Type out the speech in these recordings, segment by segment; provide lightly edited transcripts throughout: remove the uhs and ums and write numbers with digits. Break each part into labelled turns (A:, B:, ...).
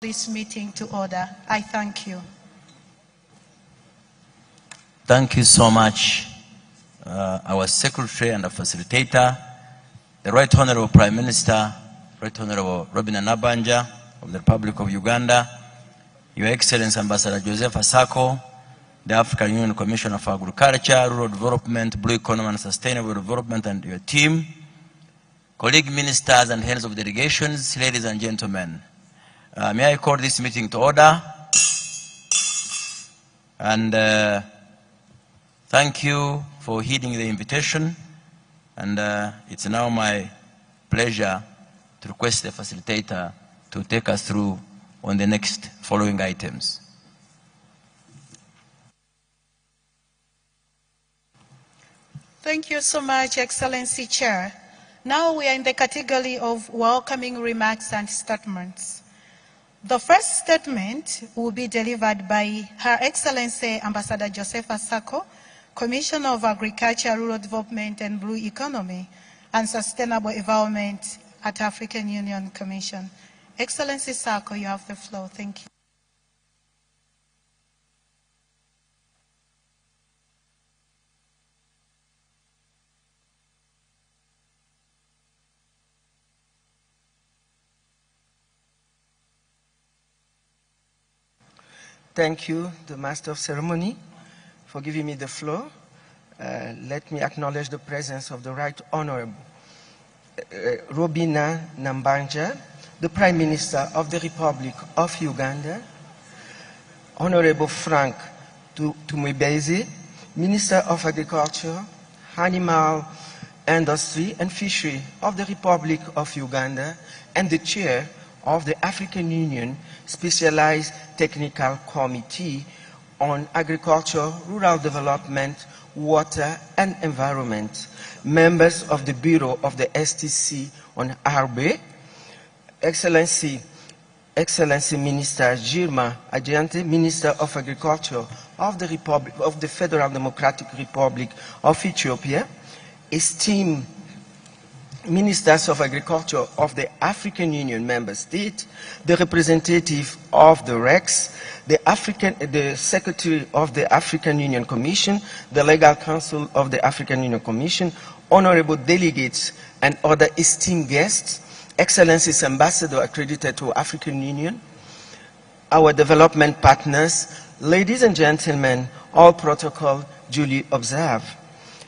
A: This meeting to order. I thank you.
B: Thank you so much, our Secretary and our Facilitator, the Right Honorable Prime Minister, Right Honorable Robin Nabanja of the Republic of Uganda, Your Excellency Ambassador Joseph Asako, the African Union Commissioner for Agriculture, Rural Development, Blue Economy and Sustainable Development, and your team, colleague ministers and heads of delegations, ladies and gentlemen. May I call this meeting to order? And thank you for heeding the invitation. And it's now my pleasure to request the facilitator to take us through on the next following items.
A: Thank you so much, Excellency Chair. Now we are in the category of welcoming remarks and statements. The first statement will be delivered by Her Excellency Ambassador Joseph Asako, Commissioner of Agriculture, Rural Development and Blue Economy and Sustainable Environment at African Union Commission. Excellency Sako, you have the floor. Thank you.
C: Thank you, the Master of Ceremony, for giving me the floor. Let me acknowledge the presence of the Right Honorable Robina Nambanja, the Prime Minister of the Republic of Uganda, Honorable Frank Tumwebezi, Minister of Agriculture, Animal Industry and Fishery of the Republic of Uganda, and the Chair of the African Union Specialized Technical Committee on Agriculture, Rural Development, Water and Environment, members of the Bureau of the STC on RB, Excellency Minister Girma Adjante, Minister of Agriculture of the Federal Democratic Republic of Ethiopia, esteemed Ministers of Agriculture of the African Union member state, the representative of the REX, the Secretary of the African Union Commission, the Legal Counsel of the African Union Commission, honorable delegates and other esteemed guests, Excellencies Ambassador accredited to African Union, our development partners, ladies and gentlemen, all protocol duly observed.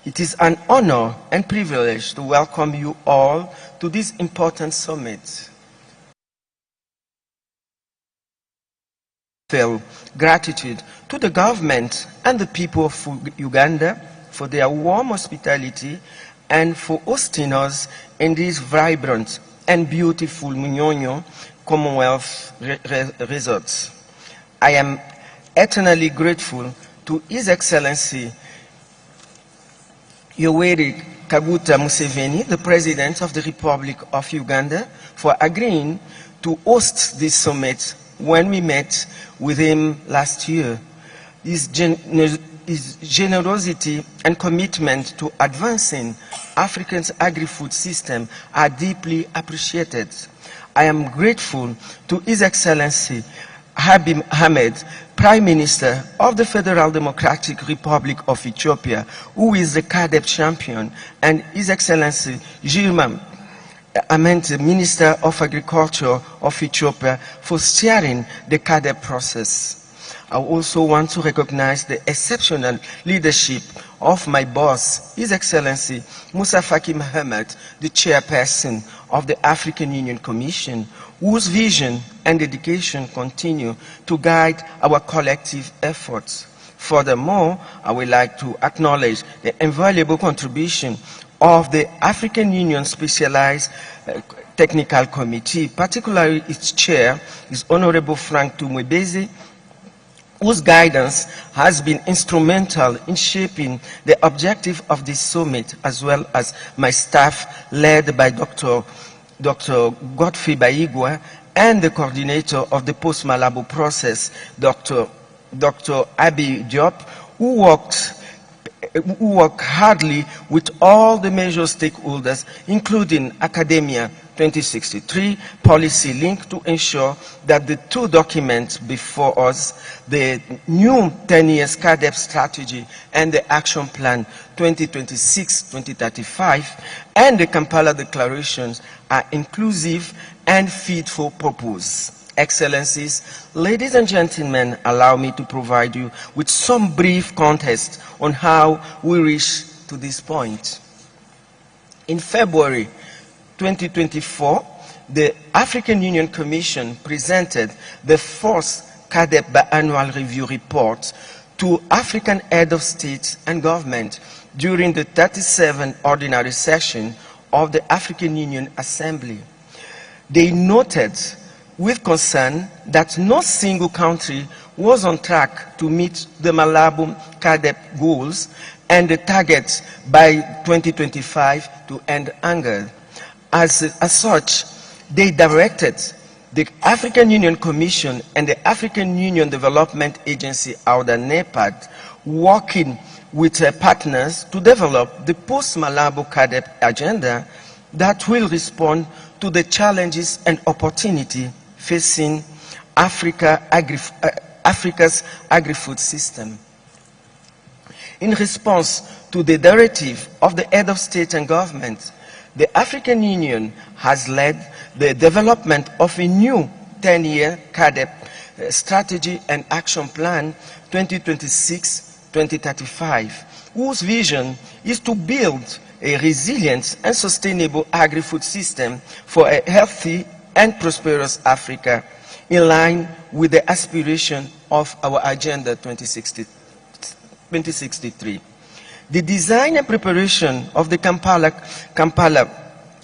C: It is an honor and privilege to welcome you all to this important summit. I feel gratitude to the government and the people of Uganda for their warm hospitality and for hosting us in this vibrant and beautiful Munyonyo Commonwealth Resort. I am eternally grateful to His Excellency Yoweri Kaguta Museveni, the President of the Republic of Uganda, for agreeing to host this summit when we met with him last year. His generosity and commitment to advancing Africa's agri-food system are deeply appreciated. I am grateful to His Excellency Abiy Ahmed, Prime Minister of the Federal Democratic Republic of Ethiopia, who is the CADEP champion, and His Excellency Girma Adjante, Minister of Agriculture of Ethiopia, for steering the CADEP process. I also want to recognize the exceptional leadership of my boss, His Excellency Musa Faki Mohammed, the Chairperson of the African Union Commission, whose vision and dedication continue to guide our collective efforts. Furthermore, I would like to acknowledge the invaluable contribution of the African Union Specialized Technical Committee, particularly its chair, His Honorable Frank Tumwebezi, whose guidance has been instrumental in shaping the objective of this summit, as well as my staff led by Dr. Godfrey Baigwa, and the coordinator of the post-Malabo process, Dr. Abi Diop, who worked hardly with all the major stakeholders, including academia, 2063 policy link to ensure that the two documents before us, the new 10-year CADEP strategy and the action plan 2026-2035 and the Kampala declarations are inclusive and fit for purpose. Excellencies, ladies and gentlemen, allow me to provide you with some brief context on how we reached to this point. In February 2024, the African Union Commission presented the first CADEP biannual review report to African heads of state and government during the 37th ordinary session of the African Union Assembly. They noted with concern that no single country was on track to meet the Malabo CADEP goals and the targets by 2025 to end hunger. As such, they directed the African Union Commission and the African Union Development Agency, OUDA NEPAD, working with partners to develop the post-Malabo CADEP agenda that will respond to the challenges and opportunity facing Africa's agri-food system. In response to the directive of the head of state and government, the African Union has led the development of a new 10-year CADEP strategy and action plan 2026-2035, whose vision is to build a resilient and sustainable agri-food system for a healthy and prosperous Africa, in line with the aspiration of our Agenda 2063. The design and preparation of the Kampala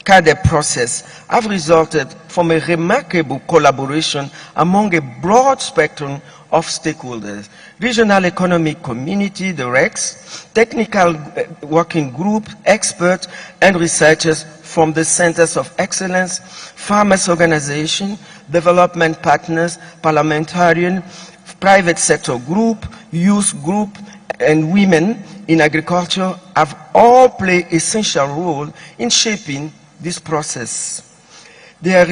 C: CADEP process have resulted from a remarkable collaboration among a broad spectrum of stakeholders: regional economic community, the REX, technical working group, experts and researchers from the centers of excellence, farmers organization, development partners, parliamentarian, private sector group, youth group, and women in agriculture have all played an essential role in shaping this process. Their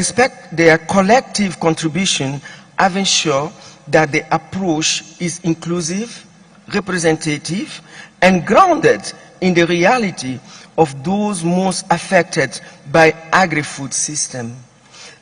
C: collective contribution have ensured that the approach is inclusive, representative, and grounded in the reality of those most affected by agri-food system.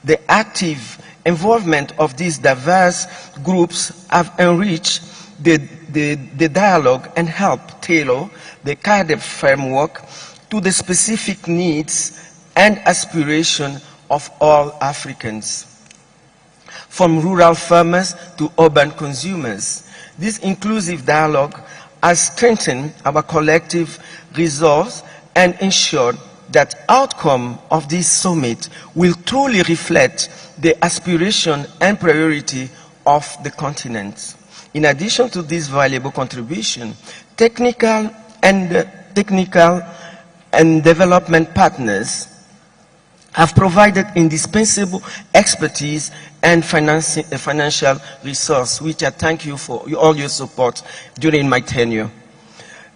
C: The active involvement of these diverse groups have enriched the dialogue and helped tailor the CADEP framework to the specific needs and aspirations of all Africans, from rural farmers to urban consumers. This inclusive dialogue has strengthened our collective resolve and ensured that outcome of this summit will truly reflect the aspiration and priority of the continent. In addition to this valuable contribution, technical and development partners have provided indispensable expertise and financial resource, which I thank you for all your support during my tenure.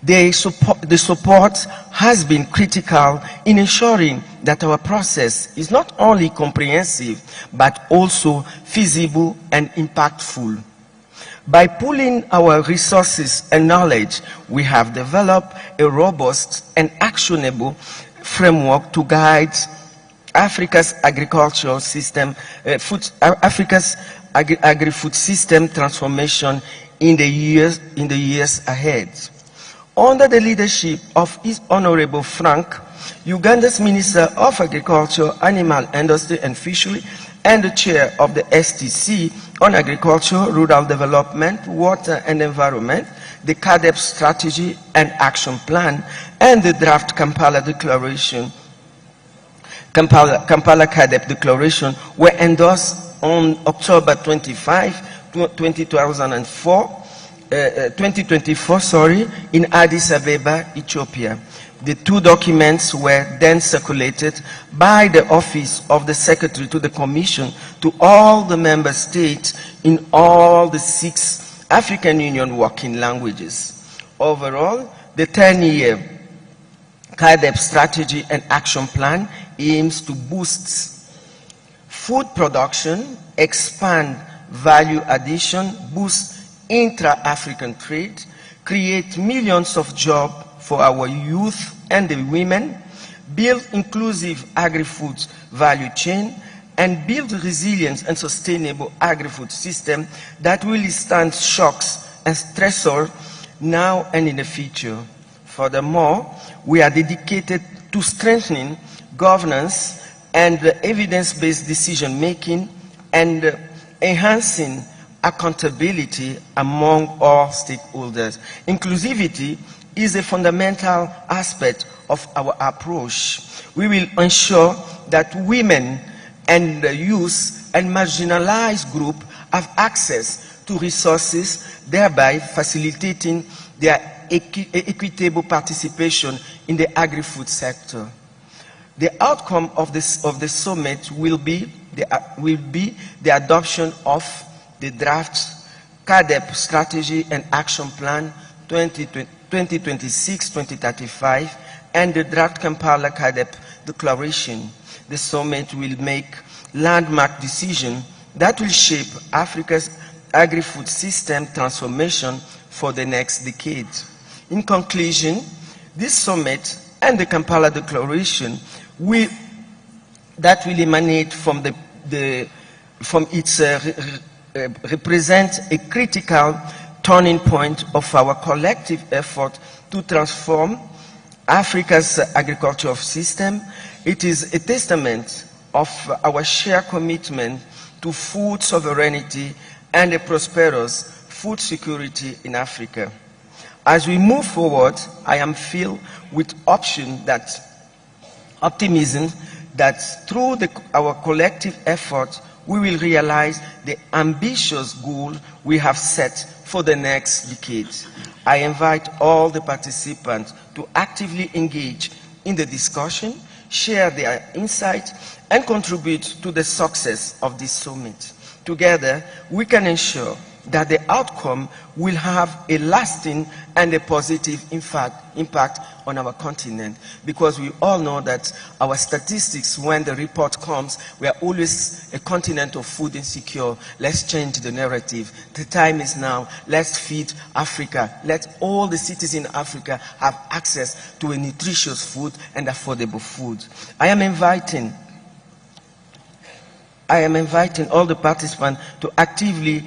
C: The support has been critical in ensuring that our process is not only comprehensive, but also feasible and impactful. By pooling our resources and knowledge, we have developed a robust and actionable framework to guide Africa's agricultural system, Africa's agri-food system transformation in the years ahead. Under the leadership of His Honorable Frank, Uganda's Minister of Agriculture, Animal Industry and Fishery, and the Chair of the STC on Agriculture, Rural Development, Water and Environment, the CADEP Strategy and Action Plan, and the draft Kampala Declaration, Kampala CADEP Declaration, were endorsed on October 25, 2024, in Addis Ababa, Ethiopia. The two documents were then circulated by the Office of the Secretary to the Commission to all the member states in all the 6 African Union working languages. Overall, the 10-year CADEP Strategy and Action Plan aims to boost food production, expand value addition, boost intra-African trade, create millions of jobs for our youth and the women, build inclusive agri-food value chain, and build resilient and sustainable agri-food system that will withstand shocks and stressors now and in the future. Furthermore, we are dedicated to strengthening governance and evidence-based decision-making and enhancing accountability among all stakeholders. Inclusivity is a fundamental aspect of our approach. We will ensure that women and youth and marginalized groups have access to resources, thereby facilitating their equitable participation in the agri-food sector. The outcome of the summit will be the adoption of the draft CAADP Strategy and Action Plan 2026-2035 and the draft Kampala CAADP Declaration. The summit will make landmark decisions that will shape Africa's agri-food system transformation for the next decade. In conclusion, this summit and the Kampala Declaration that will emanate from represent a critical turning point of our collective effort to transform Africa's agricultural system. It is a testament of our shared commitment to food sovereignty and a prosperous food security in Africa. As we move forward, I am filled with optimism that through our collective effort, we will realize the ambitious goal we have set for the next decade. I invite all the participants to actively engage in the discussion, share their insights, and contribute to the success of this summit. Together, we can ensure that the outcome will have a lasting and a positive impact on our continent, because we all know that our statistics, when the report comes, we are always a continent of food insecure. Let's change the narrative. The time is now. Let's feed Africa. Let all the cities in Africa have access to a nutritious food and affordable food. I am inviting all the participants to actively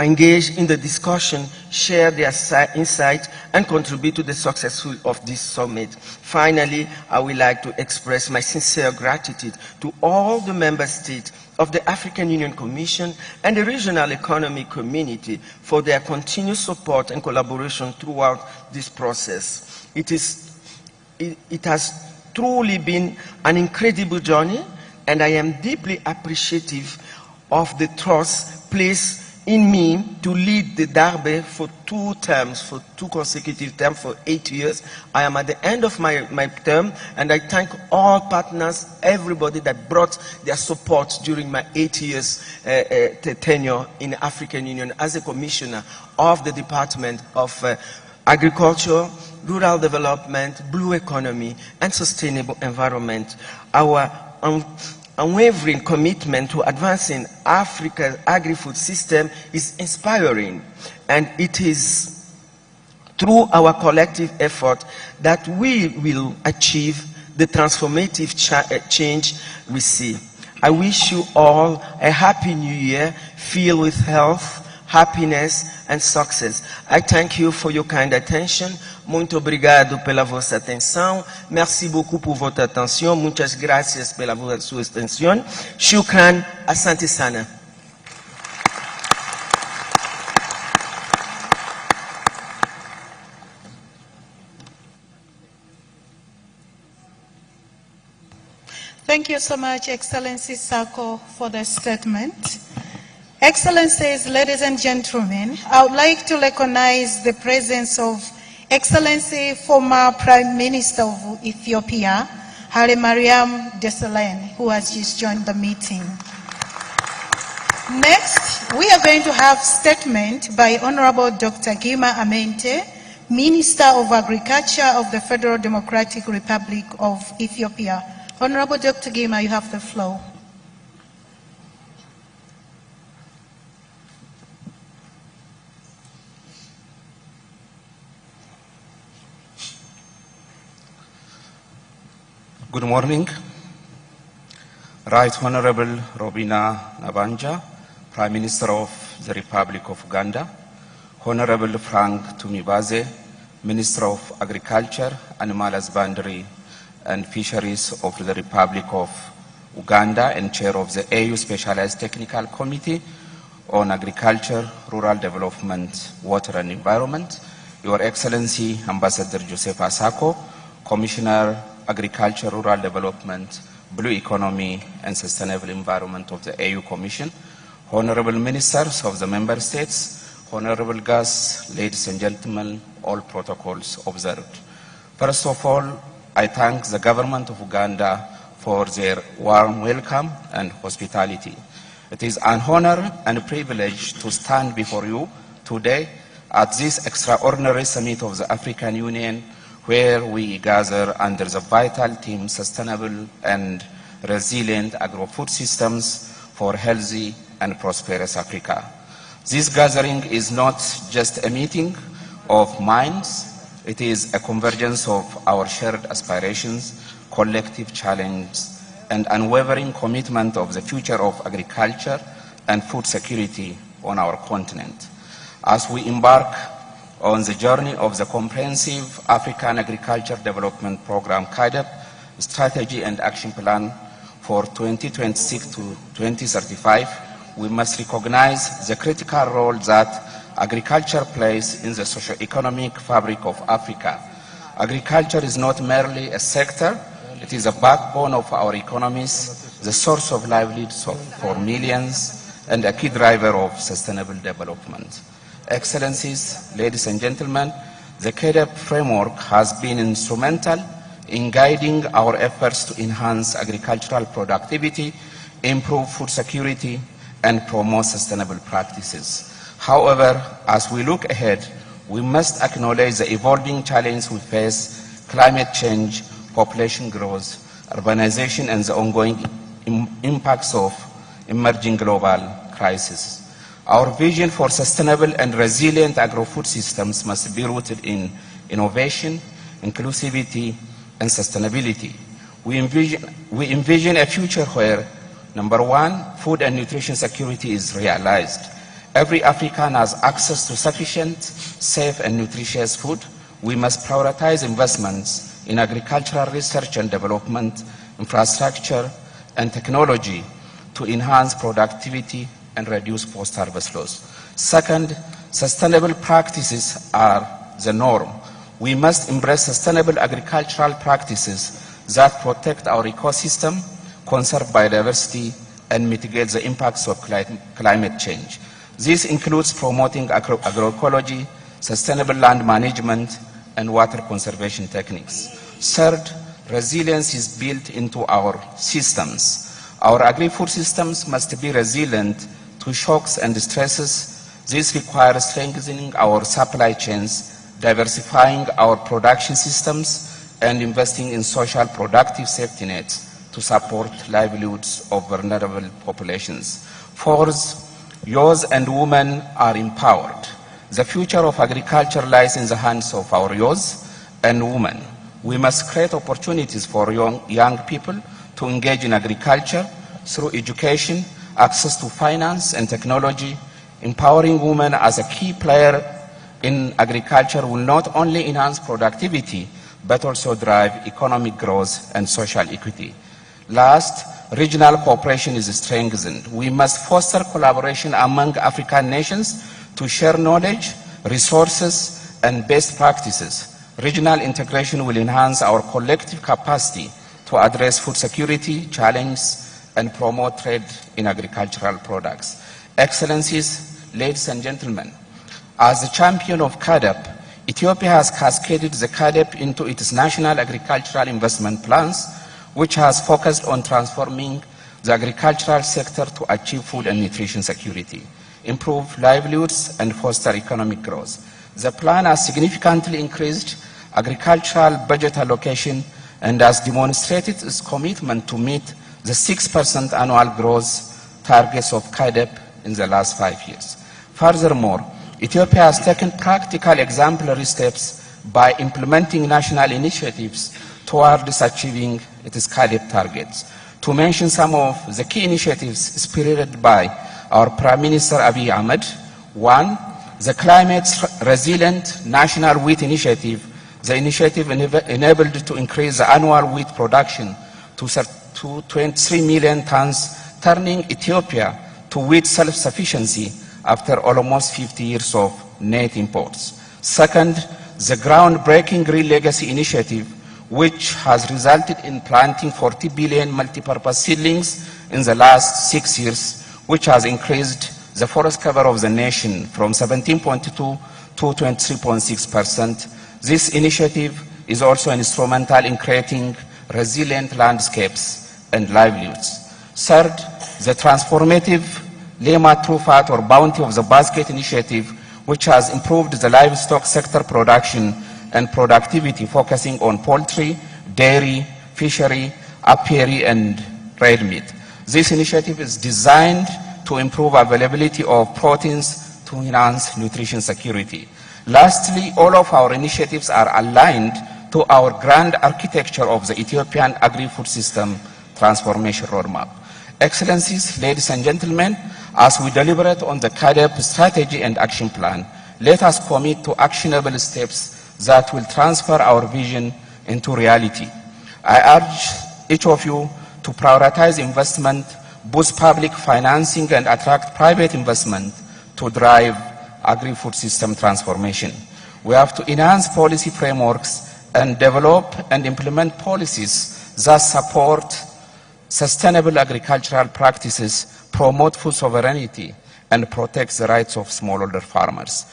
C: engage in the discussion, share their insights, and contribute to the success of this summit. Finally, I would like to express my sincere gratitude to all the member states of the African Union Commission and the regional economic community for their continued support and collaboration throughout this process. It has truly been an incredible journey, and I am deeply appreciative of the trust placed in me to lead the Darbe for 2 terms, for 2 consecutive terms, for 8 years. I am at the end of my term, and I thank all partners, everybody that brought their support during my 8 years tenure in the African Union as a commissioner of the Department of Agriculture, Rural Development, Blue Economy, and Sustainable Environment. Our unwavering commitment to advancing Africa's agri-food system is inspiring, and it is through our collective effort that we will achieve the transformative change we see. I wish you all a happy new year filled with health, happiness, and success. I thank you for your kind attention. Muito obrigado pela vossa atenção. Merci beaucoup pour votre attention. Muchas gracias pela sua atenção. Shukran. Asante sana.
A: Thank you so much, Excellency Sako, for the statement. Excellencies, ladies and gentlemen, I would like to recognize the presence of Excellency former Prime Minister of Ethiopia, Haile Mariam Desalegn, who has just joined the meeting. Next, we are going to have statement by Honorable Dr. Gima Amente, Minister of Agriculture of the Federal Democratic Republic of Ethiopia. Honorable Dr. Gima, you have the floor.
D: Good morning. Right Honorable Robina Nabanja, Prime Minister of the Republic of Uganda, Honorable Frank Tumibaze, Minister of Agriculture, Animal Husbandry and Fisheries of the Republic of Uganda and Chair of the AU Specialized Technical Committee on Agriculture, Rural Development, Water and Environment, Your Excellency Ambassador Joseph Asako, Commissioner Agriculture, Rural Development, Blue Economy and Sustainable Environment of the AU Commission, Honorable Ministers of the Member States, Honorable guests, ladies and gentlemen, all protocols observed. First of all, I thank the government of Uganda for their warm welcome and hospitality. It is an honor and a privilege to stand before you today at this extraordinary summit of the African Union, where we gather under the vital theme Sustainable and Resilient Agro-Food Systems for Healthy and Prosperous Africa. This gathering is not just a meeting of minds, it is a convergence of our shared aspirations, collective challenges, and unwavering commitment of the future of agriculture and food security on our continent. As we embark on the journey of the Comprehensive African Agriculture Development Program, CAADP, Strategy and Action Plan for 2026 to 2035, we must recognize the critical role that agriculture plays in the socio-economic fabric of Africa. Agriculture is not merely a sector, it is a backbone of our economies, the source of livelihoods for millions, and a key driver of sustainable development. Excellencies, ladies and gentlemen, the CAADP framework has been instrumental in guiding our efforts to enhance agricultural productivity, improve food security, and promote sustainable practices. However, as we look ahead, we must acknowledge the evolving challenges we face: climate change, population growth, urbanization, and the ongoing impacts of emerging global crises. Our vision for sustainable and resilient agro-food systems must be rooted in innovation, inclusivity, and sustainability. We envision a future where, number one, food and nutrition security is realized. Every African has access to sufficient, safe, and nutritious food. We must prioritize investments in agricultural research and development, infrastructure, and technology to enhance productivity and reduce post-harvest loss. Second, sustainable practices are the norm. We must embrace sustainable agricultural practices that protect our ecosystem, conserve biodiversity, and mitigate the impacts of climate change. This includes promoting agroecology, sustainable land management, and water conservation techniques. Third, resilience is built into our systems. Our agri-food systems must be resilient to shocks and stresses. This requires strengthening our supply chains, diversifying our production systems, and investing in social productive safety nets to support livelihoods of vulnerable populations. Fourth, youth and women are empowered. The future of agriculture lies in the hands of our youth and women. We must create opportunities for young people to engage in agriculture through education, access to finance and technology. Empowering women as a key player in agriculture will not only enhance productivity, but also drive economic growth and social equity. Last, regional cooperation is strengthened. We must foster collaboration among African nations to share knowledge, resources, and best practices. Regional integration will enhance our collective capacity to address food security challenges and promote trade in agricultural products. Excellencies, ladies and gentlemen, as the champion of CAADP, Ethiopia has cascaded the CAADP into its national agricultural investment plans, which has focused on transforming the agricultural sector to achieve food and nutrition security, improve livelihoods, and foster economic growth. The plan has significantly increased agricultural budget allocation and has demonstrated its commitment to meet the 6% annual growth targets of CAADP in the last 5 years. Furthermore, Ethiopia has taken practical exemplary steps by implementing national initiatives towards achieving its CAADP targets. To mention some of the key initiatives spearheaded by our Prime Minister Abiy Ahmed: 1. The Climate Resilient National Wheat Initiative. The initiative enabled to increase the annual wheat production to 23 million tons, turning Ethiopia to wheat self-sufficiency after almost 50 years of net imports. Second, the groundbreaking Green Legacy Initiative, which has resulted in planting 40 billion multipurpose seedlings in the last 6 years, which has increased the forest cover of the nation from 17.2 to 23.6%. This initiative is also instrumental in creating resilient landscapes and livelihoods. Third, the transformative Lema True Fat or Bounty of the Basket initiative, which has improved the livestock sector production and productivity, focusing on poultry, dairy, fishery, apiary, and red meat. This initiative is designed to improve availability of proteins to enhance nutrition security. Lastly, all of our initiatives are aligned to our grand architecture of the Ethiopian agri-food system transformation roadmap. Excellencies, ladies and gentlemen, as we deliberate on the CAADP strategy and action plan, let us commit to actionable steps that will transfer our vision into reality. I urge each of you to prioritize investment, boost public financing, and attract private investment to drive agri-food system transformation. We have to enhance policy frameworks and develop and implement policies that support sustainable agricultural practices, promote food sovereignty, and protect the rights of smallholder farmers,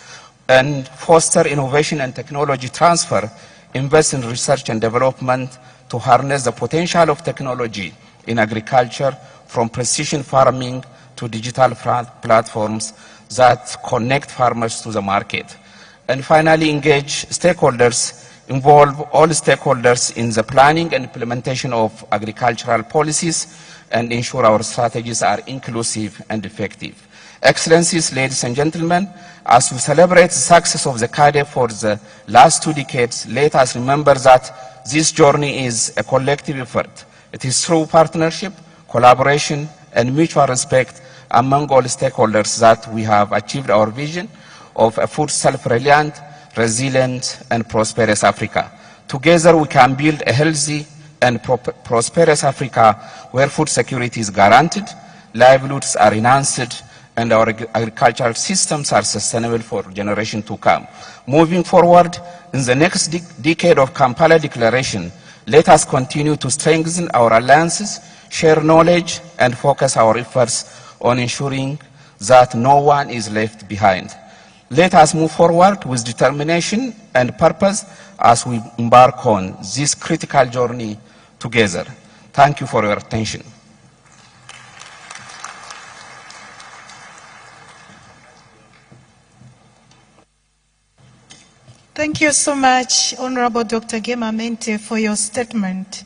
D: and foster innovation and technology transfer, invest in research and development to harness the potential of technology in agriculture, from precision farming to digital platforms that connect farmers to the market. And finally, engage stakeholders, involve all stakeholders in the planning and implementation of agricultural policies, and ensure our strategies are inclusive and effective. Excellencies, ladies and gentlemen, as we celebrate the success of the CAADP for the last 2 decades, let us remember that this journey is a collective effort. It is through partnership, collaboration, and mutual respect among all stakeholders that we have achieved our vision of a food self-reliant, resilient, and prosperous Africa. Together we can build a healthy and prosperous Africa where food security is guaranteed, livelihoods are enhanced, and our agricultural systems are sustainable for generations to come. Moving forward, in the next decade of Kampala Declaration, let us continue to strengthen our alliances, share knowledge, and focus our efforts on ensuring that no one is left behind. Let us move forward with determination and purpose as we embark on this critical journey together. Thank you for your attention.
A: Thank you so much, Honorable Dr. Gema Mente, for your statement.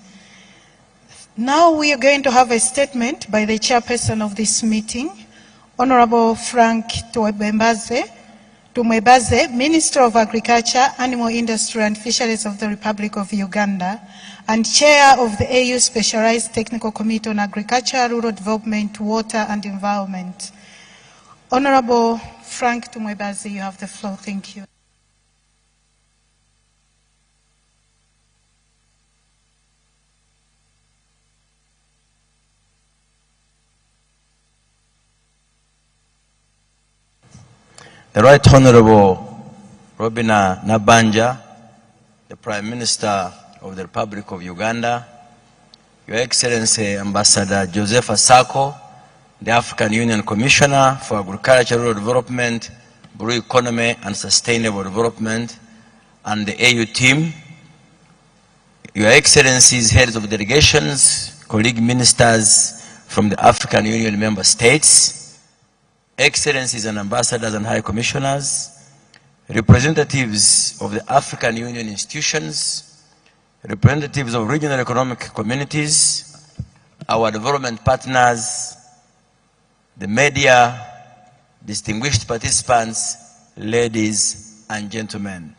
A: Now we are going to have a statement by the chairperson of this meeting, Honorable Frank Tumwebaze, Minister of Agriculture, Animal Industry and Fisheries of the Republic of Uganda, and Chair of the AU Specialized Technical Committee on Agriculture, Rural Development, Water and Environment. Honorable Frank Tumwebaze, you have the floor. Thank you.
B: The Right Honorable Robina Nabanja, the Prime Minister of the Republic of Uganda, Your Excellency Ambassador Joseph Asako, the African Union Commissioner for Agriculture, Rural Development, Blue Economy and Sustainable Development, and the AU team, Your Excellencies, heads of delegations, colleague ministers from the African Union member states, Excellencies and Ambassadors and High Commissioners, representatives of the African Union institutions, representatives of regional economic communities, our development partners, the media, distinguished participants, ladies and gentlemen.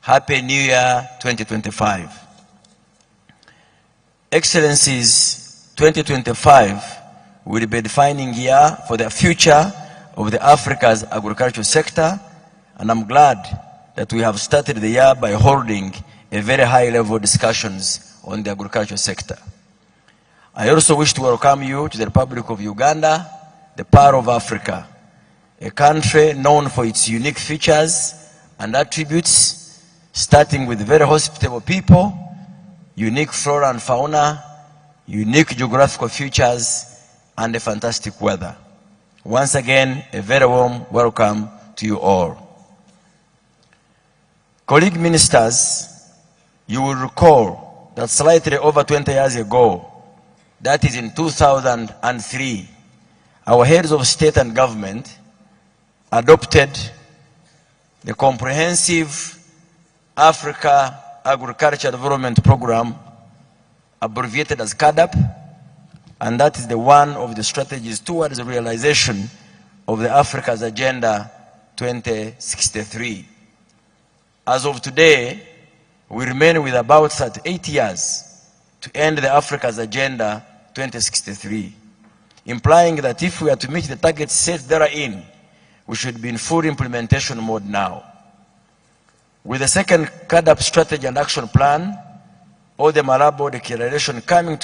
B: Happy New Year 2025. Excellencies, 2025 will be a defining year for the future of the Africa's agricultural sector, and I'm glad that we have started the year by holding a very high-level discussions on the agricultural sector. I also wish to welcome you to the Republic of Uganda, the Pearl of Africa, a country known for its unique features and attributes, starting with very hospitable people, unique flora and fauna, unique geographical features, and a fantastic weather. Once again, a very warm welcome to you all. Colleague ministers, you will recall that slightly over 20 years ago, that is in 2003, our heads of state and government adopted the comprehensive Africa Agriculture Development Program, abbreviated as CADAP, and that is the one of the strategies towards the realization of the Africa's Agenda 2063. As of today, we remain with about 38 years to end the Africa's Agenda 2063, implying that if we are to meet the targets set therein, we should be in full implementation mode now. With the second CADAP strategy and action plan, or the Malabo Declaration coming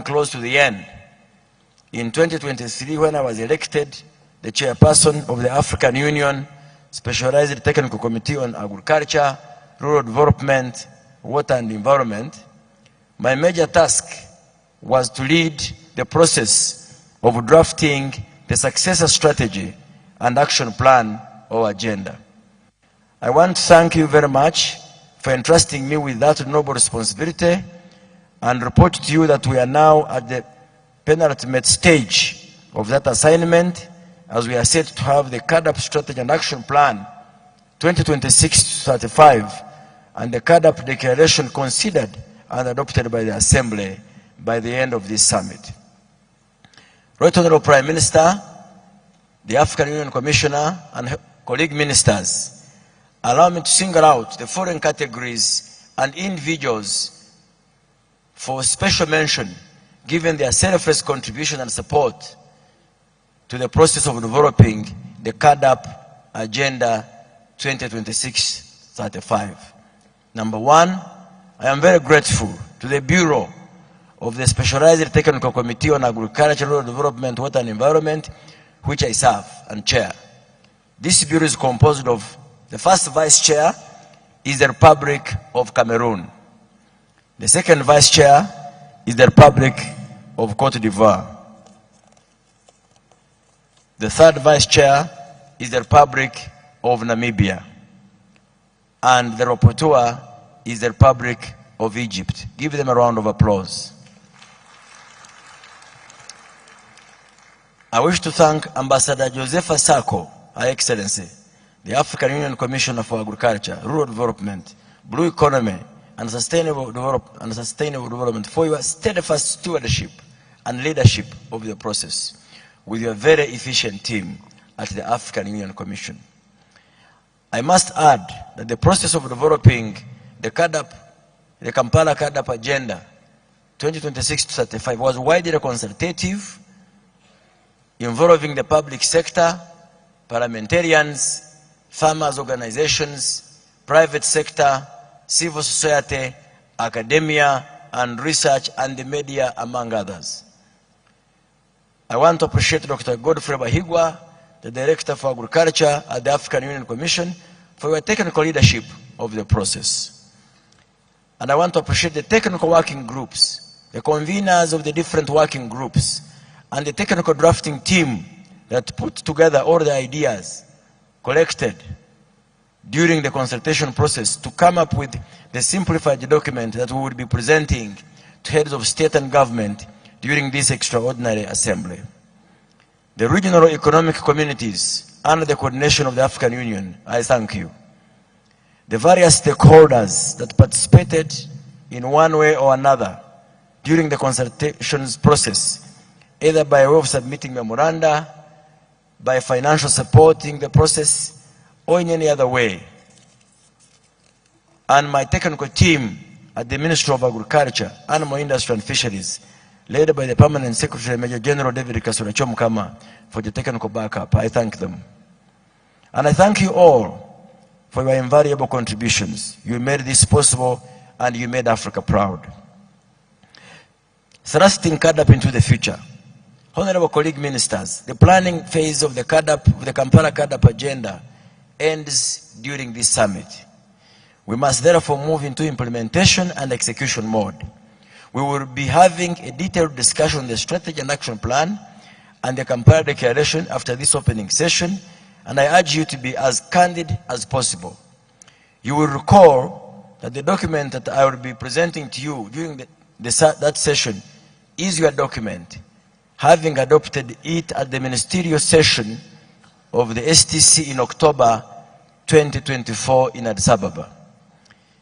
B: close to the end, in 2023, when I was elected the chairperson of the African Union Specialized Technical Committee on Agriculture, Rural Development, Water and Environment, my major task was to lead the process of drafting the successor strategy and action plan or agenda. I want to thank you very much for entrusting me with that noble responsibility and report to you that we are now at the penultimate stage of that assignment, as we are set to have the CADAP strategy and action plan 2026-35 and the CADAP declaration considered and adopted by the Assembly by the end of this summit. Right Honorable Prime Minister, the African Union Commissioner, and colleague ministers, allow me to single out the following categories and individuals for special mention, given their selfless contribution and support to the process of developing the CADAP Agenda 2026-35. Number one, I am very grateful to the Bureau of the Specialized Technical Committee on Agricultural Development, Water and Environment, which I serve and chair. This bureau is composed of the first vice chair is the Republic of Cameroon. The second vice chair is the Republic of Cote d'Ivoire. The third vice chair is the Republic of Namibia. And the rapporteur is the Republic of Egypt. Give them a round of applause. I wish to thank Ambassador Josepha Sako, Her Excellency, the African Union Commissioner for Agriculture, Rural Development, Blue Economy, and Sustainable Development for your steadfast stewardship and leadership of the process with your very efficient team at the African Union Commission. I must add that the process of developing the Kampala CADAP Agenda 2026-35 was widely consultative, involving the public sector, parliamentarians, farmers' organizations, private sector, civil society, academia, and research, and the media, among others. I want to appreciate Dr. Godfrey Bahigwa, the Director for Agriculture at the African Union Commission, for your technical leadership of the process. And I want to appreciate the technical working groups, the conveners of the different working groups, and the technical drafting team that put together all the ideas collected during the consultation process to come up with the simplified document that we will be presenting to heads of state and government during this extraordinary assembly. The regional economic communities, under the coordination of the African Union, I thank you. the various stakeholders that participated in one way or another during the consultations process, either by way of submitting memoranda, by financial supporting the process, or in any other way. And my technical team at the Ministry of Agriculture, Animal Industry and Fisheries, led by the Permanent Secretary, Major General David Kasura Chomkama, for the technical backup. I thank them. And I thank you all for your invaluable contributions. You made this possible and you made Africa proud. Thrusting CAADP into the future. Honorable colleague ministers, the planning phase of the Kampala CAADP agenda ends during this summit. We must therefore move into implementation and execution mode. We will be having a detailed discussion on the strategy and action plan and the Kampala declaration after this opening session, and I urge you to be as candid as possible. You will recall that the document that I will be presenting to you during that session is your document, having adopted it at the ministerial session of the STC in October 2024 in Addis Ababa.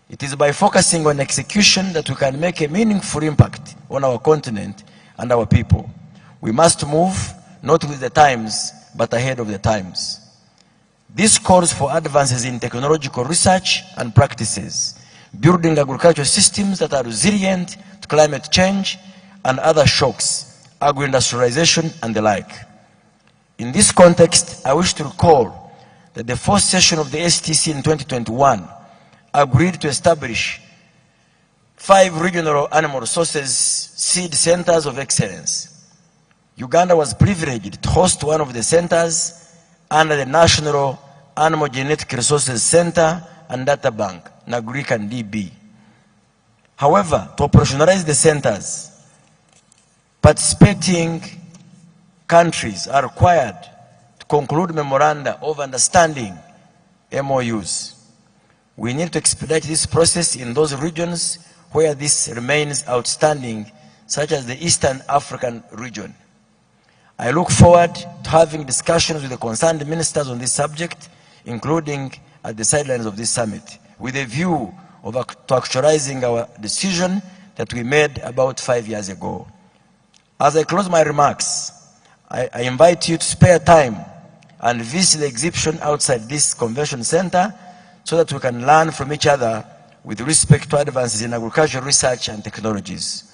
B: It is by focusing on execution that we can make a meaningful impact on our continent and our people. We must move not with the times, but ahead of the times. This calls for advances in technological research and practices, building agricultural systems that are resilient to climate change and other shocks, agro-industrialization and the like. In this context, I wish to recall that the fourth session of the STC in 2021 agreed to establish 5 regional animal resources seed centers of excellence. Uganda was privileged to host one of the centers under the National Animal Genetic Resources Center and Data Bank, NAGRIC and DB. However, to operationalize the centers, participating countries are required to conclude memoranda of understanding, MOUs. We need to expedite this process in those regions where this remains outstanding, such as the Eastern African region. I look forward to having discussions with the concerned ministers on this subject, including at the sidelines of this summit, with a view to actualizing our decision that we made about 5 years ago. As I close my remarks, I invite you to spare time and visit the exhibition outside this convention center so that we can learn from each other with respect to advances in agricultural research and technologies.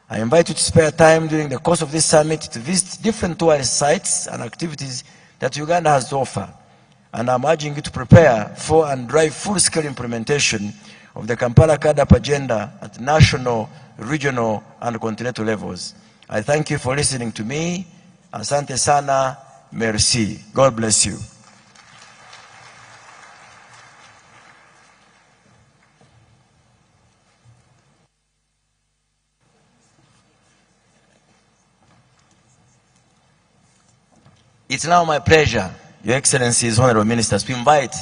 B: I invite you to spare time during the course of this summit to visit different tourist sites and activities that Uganda has to offer. And I'm urging you to prepare for and drive full-scale implementation of the Kampala CAADP agenda at national, regional, and continental levels. I thank you for listening to me. Asante sana, merci. God bless you. It's now my pleasure, Your Excellencies, Honorable Ministers, to invite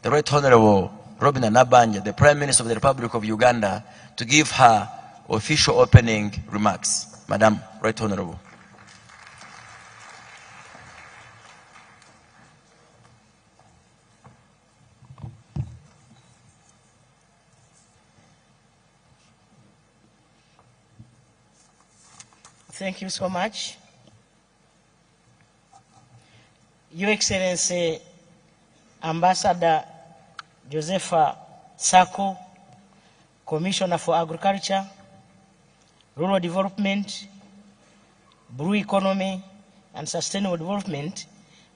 B: the Right Honorable Robina Nabanja, the Prime Minister of the Republic of Uganda, to give her official opening remarks. Madam Right Honorable.
E: Thank you so much. Your Excellency, Ambassador Josepha Sako, Commissioner for Agriculture, Rural Development, Blue Economy and Sustainable Development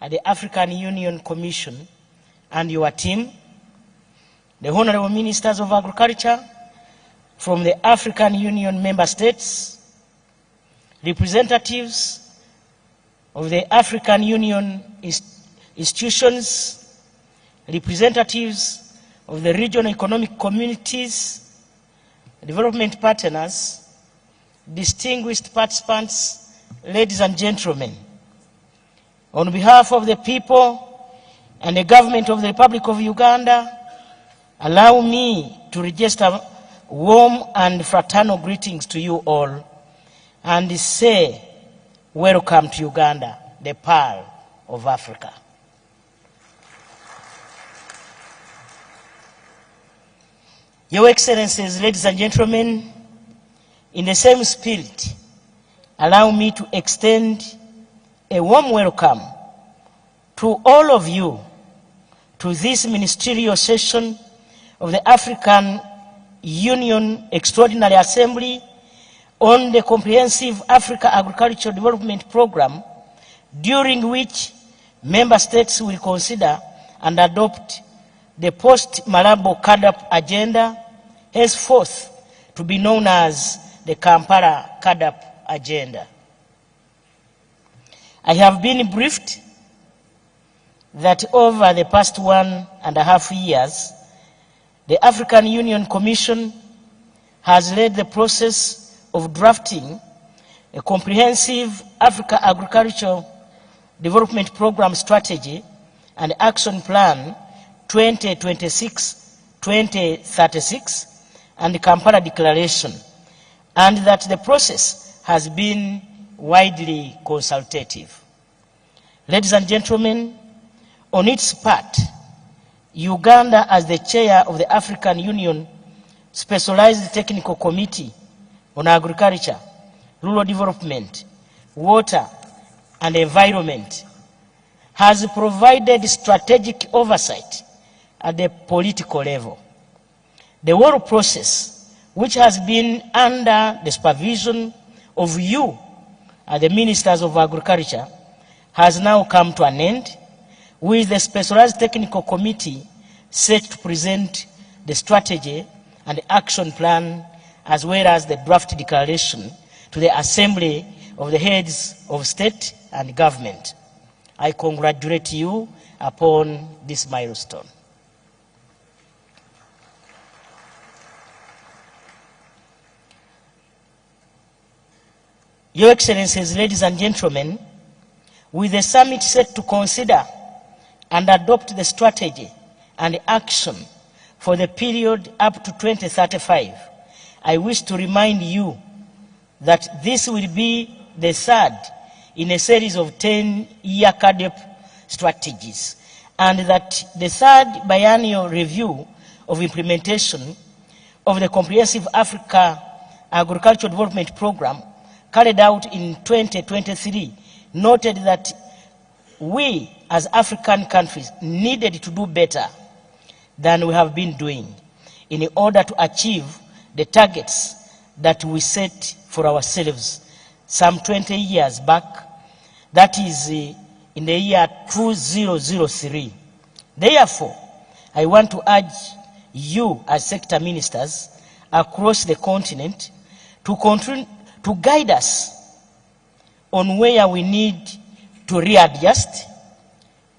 E: at the African Union Commission, and your team, the Honorable Ministers of Agriculture from the African Union member states, representatives of the African Union institutions, representatives of the regional economic communities, development partners, distinguished participants, ladies and gentlemen. On behalf of the people and the government of the Republic of Uganda, allow me to register warm and fraternal greetings to you all and say, welcome to Uganda, the Pearl of Africa. Your Excellencies, ladies and gentlemen, in the same spirit, allow me to extend a warm welcome to all of you to this ministerial session of the African Union Extraordinary Assembly on the Comprehensive Africa Agricultural Development Program, during which member states will consider and adopt the post-Malabo CAADP agenda, henceforth to be known as the Kampala CAADP agenda. I have been briefed that over the past 1.5 years, the African Union Commission has led the process of drafting a comprehensive Africa Agricultural Development Program strategy and action plan 2026-2036 and the Kampala Declaration, and that the process has been widely consultative. Ladies and gentlemen, on its part, Uganda, as the chair of the African Union Specialized Technical Committee on Agriculture, Rural Development, Water and Environment, has provided strategic oversight at the political level. The whole process, which has been under the supervision of you, the Ministers of Agriculture, has now come to an end, with the Specialized Technical Committee set to present the strategy and the action plan, as well as the draft declaration, to the Assembly of the Heads of State and Government. I congratulate you upon this milestone. Your Excellencies, ladies and gentlemen, with the summit set to consider and adopt the strategy and action for the period up to 2035, I wish to remind you that this will be the third in a series of 10-year CAADP strategies, and that the third biennial review of implementation of the Comprehensive Africa Agricultural Development Program carried out in 2023 noted that we as African countries needed to do better than we have been doing in order to achieve the targets that we set for ourselves some 20 years back, that is in the year 2003. Therefore, I want to urge you as sector ministers across the continent to continue to guide us on where we need to readjust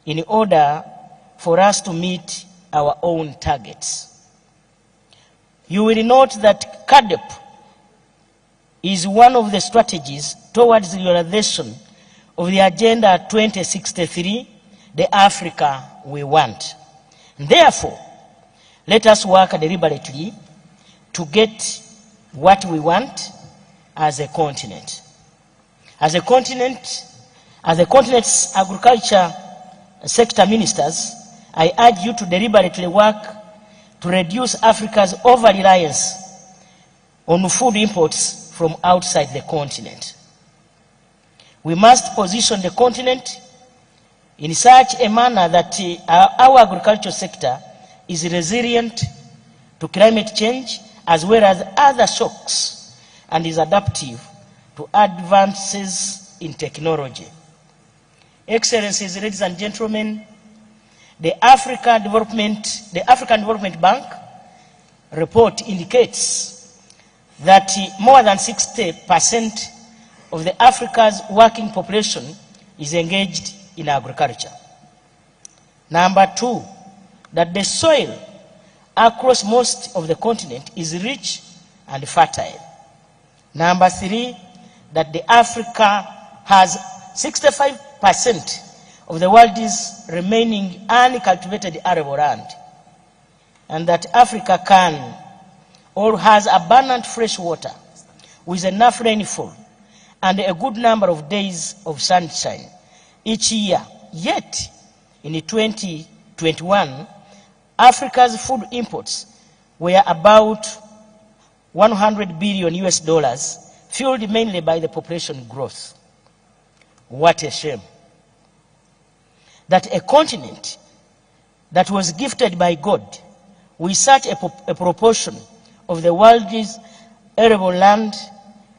E: in order for us to meet our own targets. You will note that CAADP is one of the strategies towards the realization of the Agenda 2063, the Africa we want. Therefore, let us work deliberately to get what we want as a continent. As the continent's agriculture sector ministers, I urge you to deliberately work to reduce Africa's over-reliance on food imports from outside the continent. We must position the continent in such a manner that our agricultural sector is resilient to climate change as well as other shocks, and is adaptive to advances in technology. Excellencies, ladies and gentlemen, the African Development Bank report indicates that more than 60% of the Africa's working population is engaged in agriculture. Number two, that the soil across most of the continent is rich and fertile. Number three, that Africa has 65% of the world's remaining uncultivated arable land, and that Africa can or has abundant fresh water with enough rainfall and a good number of days of sunshine each year. Yet, in 2021, Africa's food imports were about 100 billion US dollars, fueled mainly by the population growth. What a shame that a continent that was gifted by God with such a proportion of the world's arable land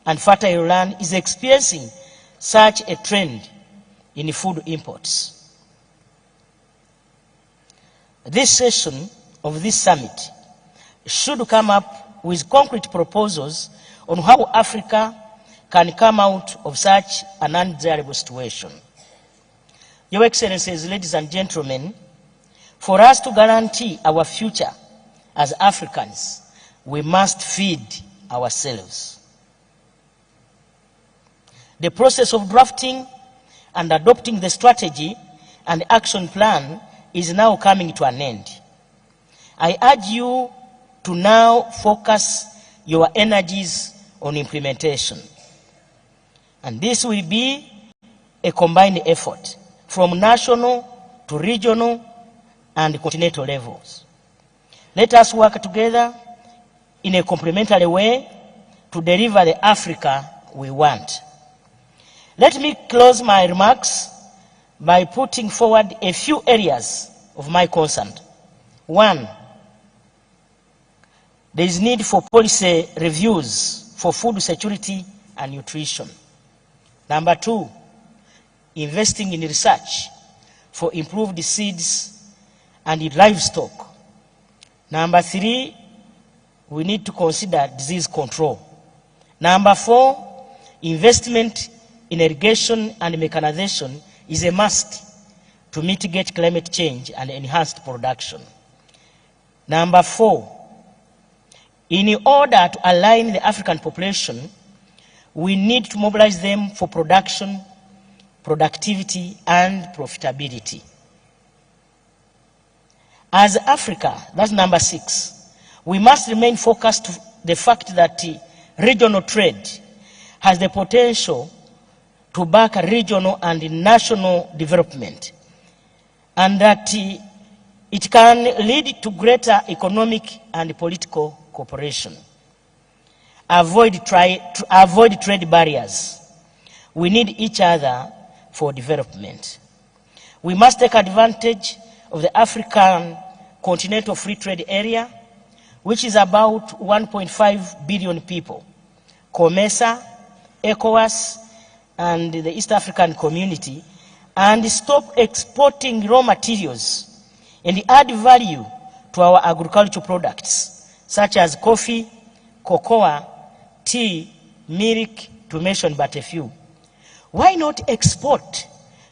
E: and fertile land is experiencing such a trend in food imports. This session of this summit should come up with concrete proposals on how Africa can come out of such an undesirable situation. Your Excellencies, ladies and gentlemen, for us to guarantee our future as Africans, we must feed ourselves. The process of drafting and adopting the strategy and action plan is now coming to an end. I urge you to now focus your energies on implementation. And this will be a combined effort from national to regional and continental levels. Let us work together in a complementary way to deliver the Africa we want. Let me close my remarks by putting forward a few areas of my concern. One, there is need for policy reviews for food security and nutrition. Number two, investing in research for improved seeds and livestock. Number three, we need to consider disease control. Number four, investment in irrigation and mechanization is a must to mitigate climate change and enhanced production. Number four, in order to align the African population, we need to mobilize them for production, productivity, and profitability. As Africa, that's number six, we must remain focused to the fact that regional trade has the potential to back regional and national development, and that it can lead to greater economic and political cooperation. Avoid trade barriers. We need each other for development. We must take advantage of the African Continental Free Trade Area, which is about 1.5 billion people, COMESA, ECOWAS, and the East African Community, and stop exporting raw materials and add value to our agricultural products, such as coffee, cocoa, tea, milk, to mention but a few. Why not export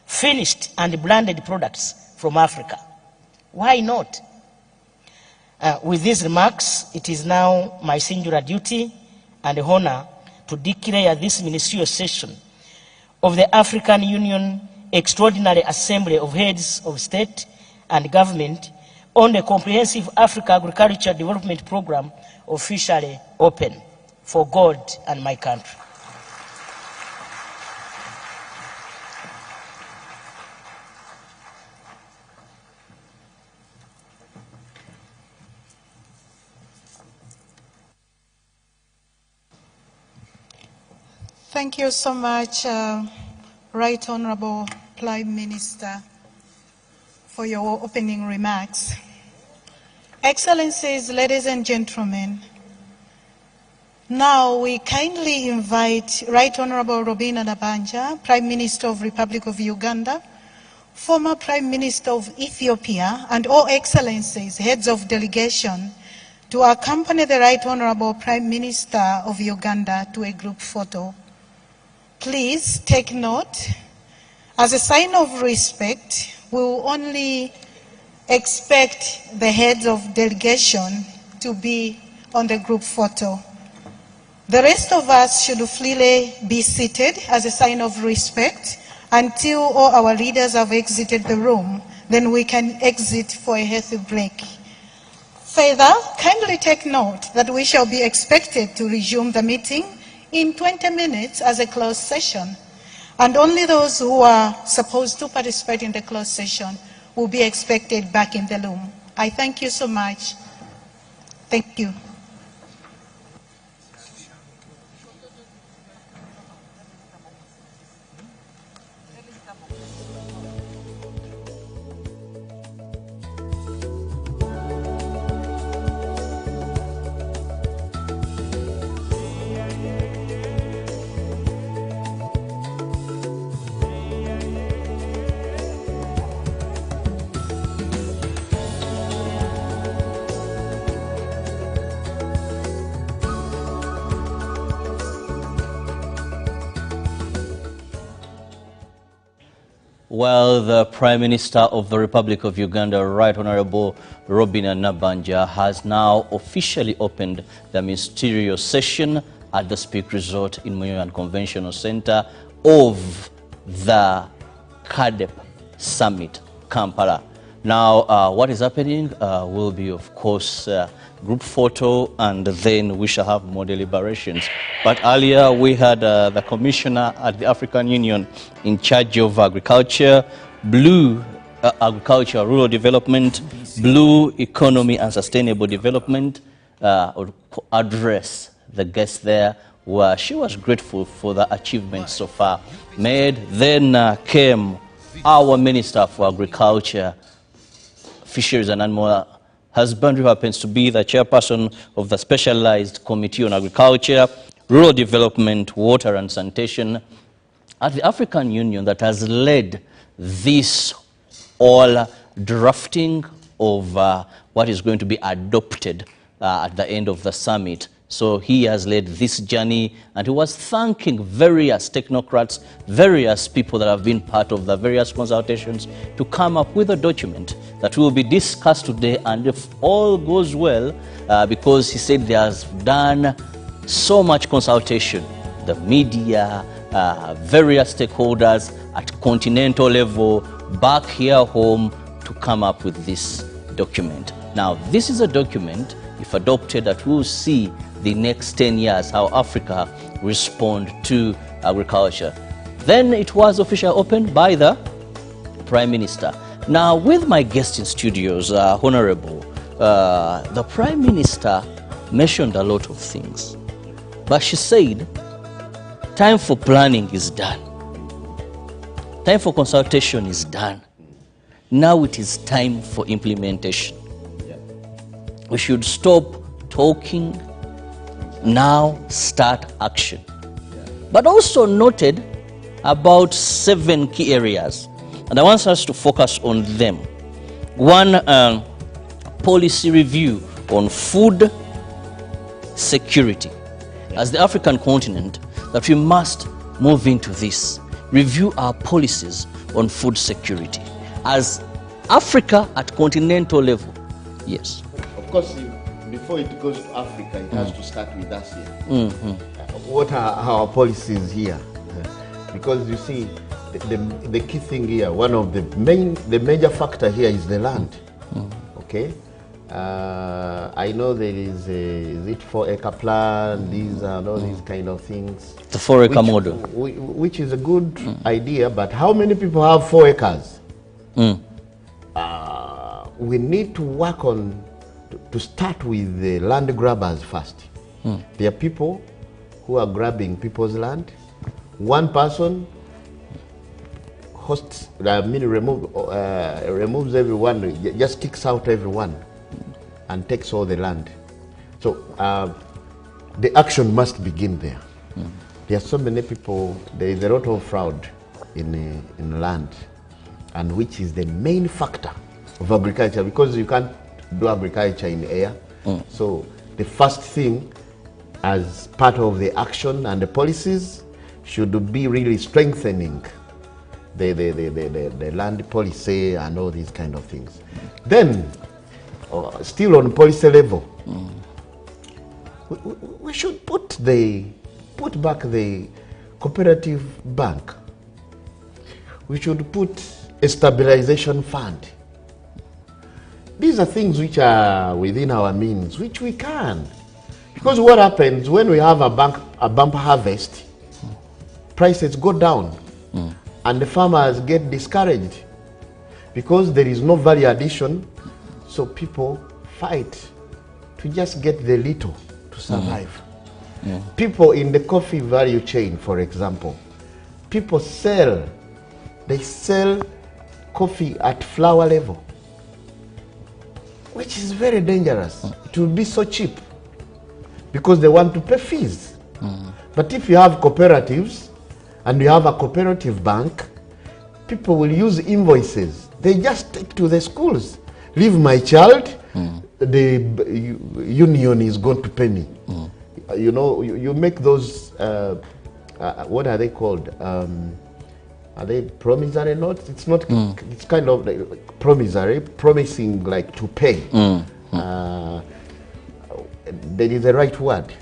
E: finished and blended products from Africa? Why not? With these remarks, it is now my singular duty and honor to declare this ministerial session of the African Union Extraordinary Assembly of Heads of State and Government on the Comprehensive Africa Agriculture Development Program officially open for God and my country.
A: Thank you so much, Right Honorable Prime Minister, for your opening remarks. Excellencies, ladies and gentlemen, now we kindly invite Right Honorable Robina Nabanja, Prime Minister of Republic of Uganda, former Prime Minister of Ethiopia, and all Excellencies, heads of delegation, to accompany the Right Honorable Prime Minister of Uganda to a group photo. Please take note. As a sign of respect, we will only expect the heads of delegation to be on the group photo. The rest of us should freely be seated as a sign of respect until all our leaders have exited the room. Then we can exit for a healthy break. Further, kindly take note that we shall be expected to resume the meeting in 20 minutes as a closed session, and only those who are supposed to participate in the closed session will be expected back in the room. I thank you so much. Thank you.
F: Well, the Prime Minister of the Republic of Uganda, Right Honorable Robin Nabanja, has now officially opened the ministerial session at the Speak Resort in Moyoyan Conventional Center of the CADEP Summit, Kampala. Now, what is happening will be, of course, group photo, and then we shall have more deliberations. But earlier we had the commissioner at the African Union in charge of agriculture, blue agriculture, rural development, blue economy and sustainable development, address the guests there, where she was grateful for the achievements so far made. Then came our Minister for Agriculture, Fisheries and Animal Husbandry, who happens to be the chairperson of the Specialized Committee on Agriculture, Rural Development, Water and Sanitation at the African Union, that has led this all drafting of what is going to be adopted at the end of the summit. So he has led this journey, and he was thanking various technocrats, various people that have been part of the various consultations to come up with a document that will be discussed today. And if all goes well, because he said they has done so much consultation, the media, various stakeholders at continental level, back here home, to come up with this document. Now, this is a document, if adopted, that will see the next 10 years how Africa respond to agriculture. Then it was officially opened by the Prime Minister. Now, with my guest in studios, Honorable, the Prime Minister mentioned a lot of things, but she said time for planning is done. Time for consultation is done. Now it is time for implementation. We should stop talking, now start action. But also noted about 7 key areas, and I want us to focus on them. One, policy review on food security. As the African continent, that we must move into this, review our policies on food security. As Africa at continental level, yes.
G: Of course, before it goes to Africa, it has to start with us here. What are our policies here? Because you see, the key thing here, one of the major factor here is the land. Okay, I know there is it 4-acre plan, these and all these kind of things.
F: The 4-acre model,
G: which is a good idea, but how many people have 4 acres? We need to work on to start with the land grabbers first. There are people who are grabbing people's land. One person removes everyone, just kicks out everyone and takes all the land. So the action must begin there. There are so many people, there is a lot of fraud in land, and which is the main factor of agriculture, because you can't do agriculture in air. So the first thing, as part of the action and the policies, should be really strengthening the land policy and all these kind of things. Then, still on policy level, we should put back the cooperative bank. We should put a stabilization fund. These are things which are within our means, which we can. Because what happens when we have a bumper harvest, prices go down, and the farmers get discouraged because there is no value addition, so people fight to just get the little to survive. People in the coffee value chain, for example, people they sell coffee at flour level, which is very dangerous. It will be so cheap because they want to pay fees. But if you have cooperatives and you have a cooperative bank, people will use invoices. They just take to the schools. Leave my child, the union is going to pay me. You know, you make those, what are they called? Are they promissory notes? It's not, it's kind of like promissory, promising like to pay. There is a right word.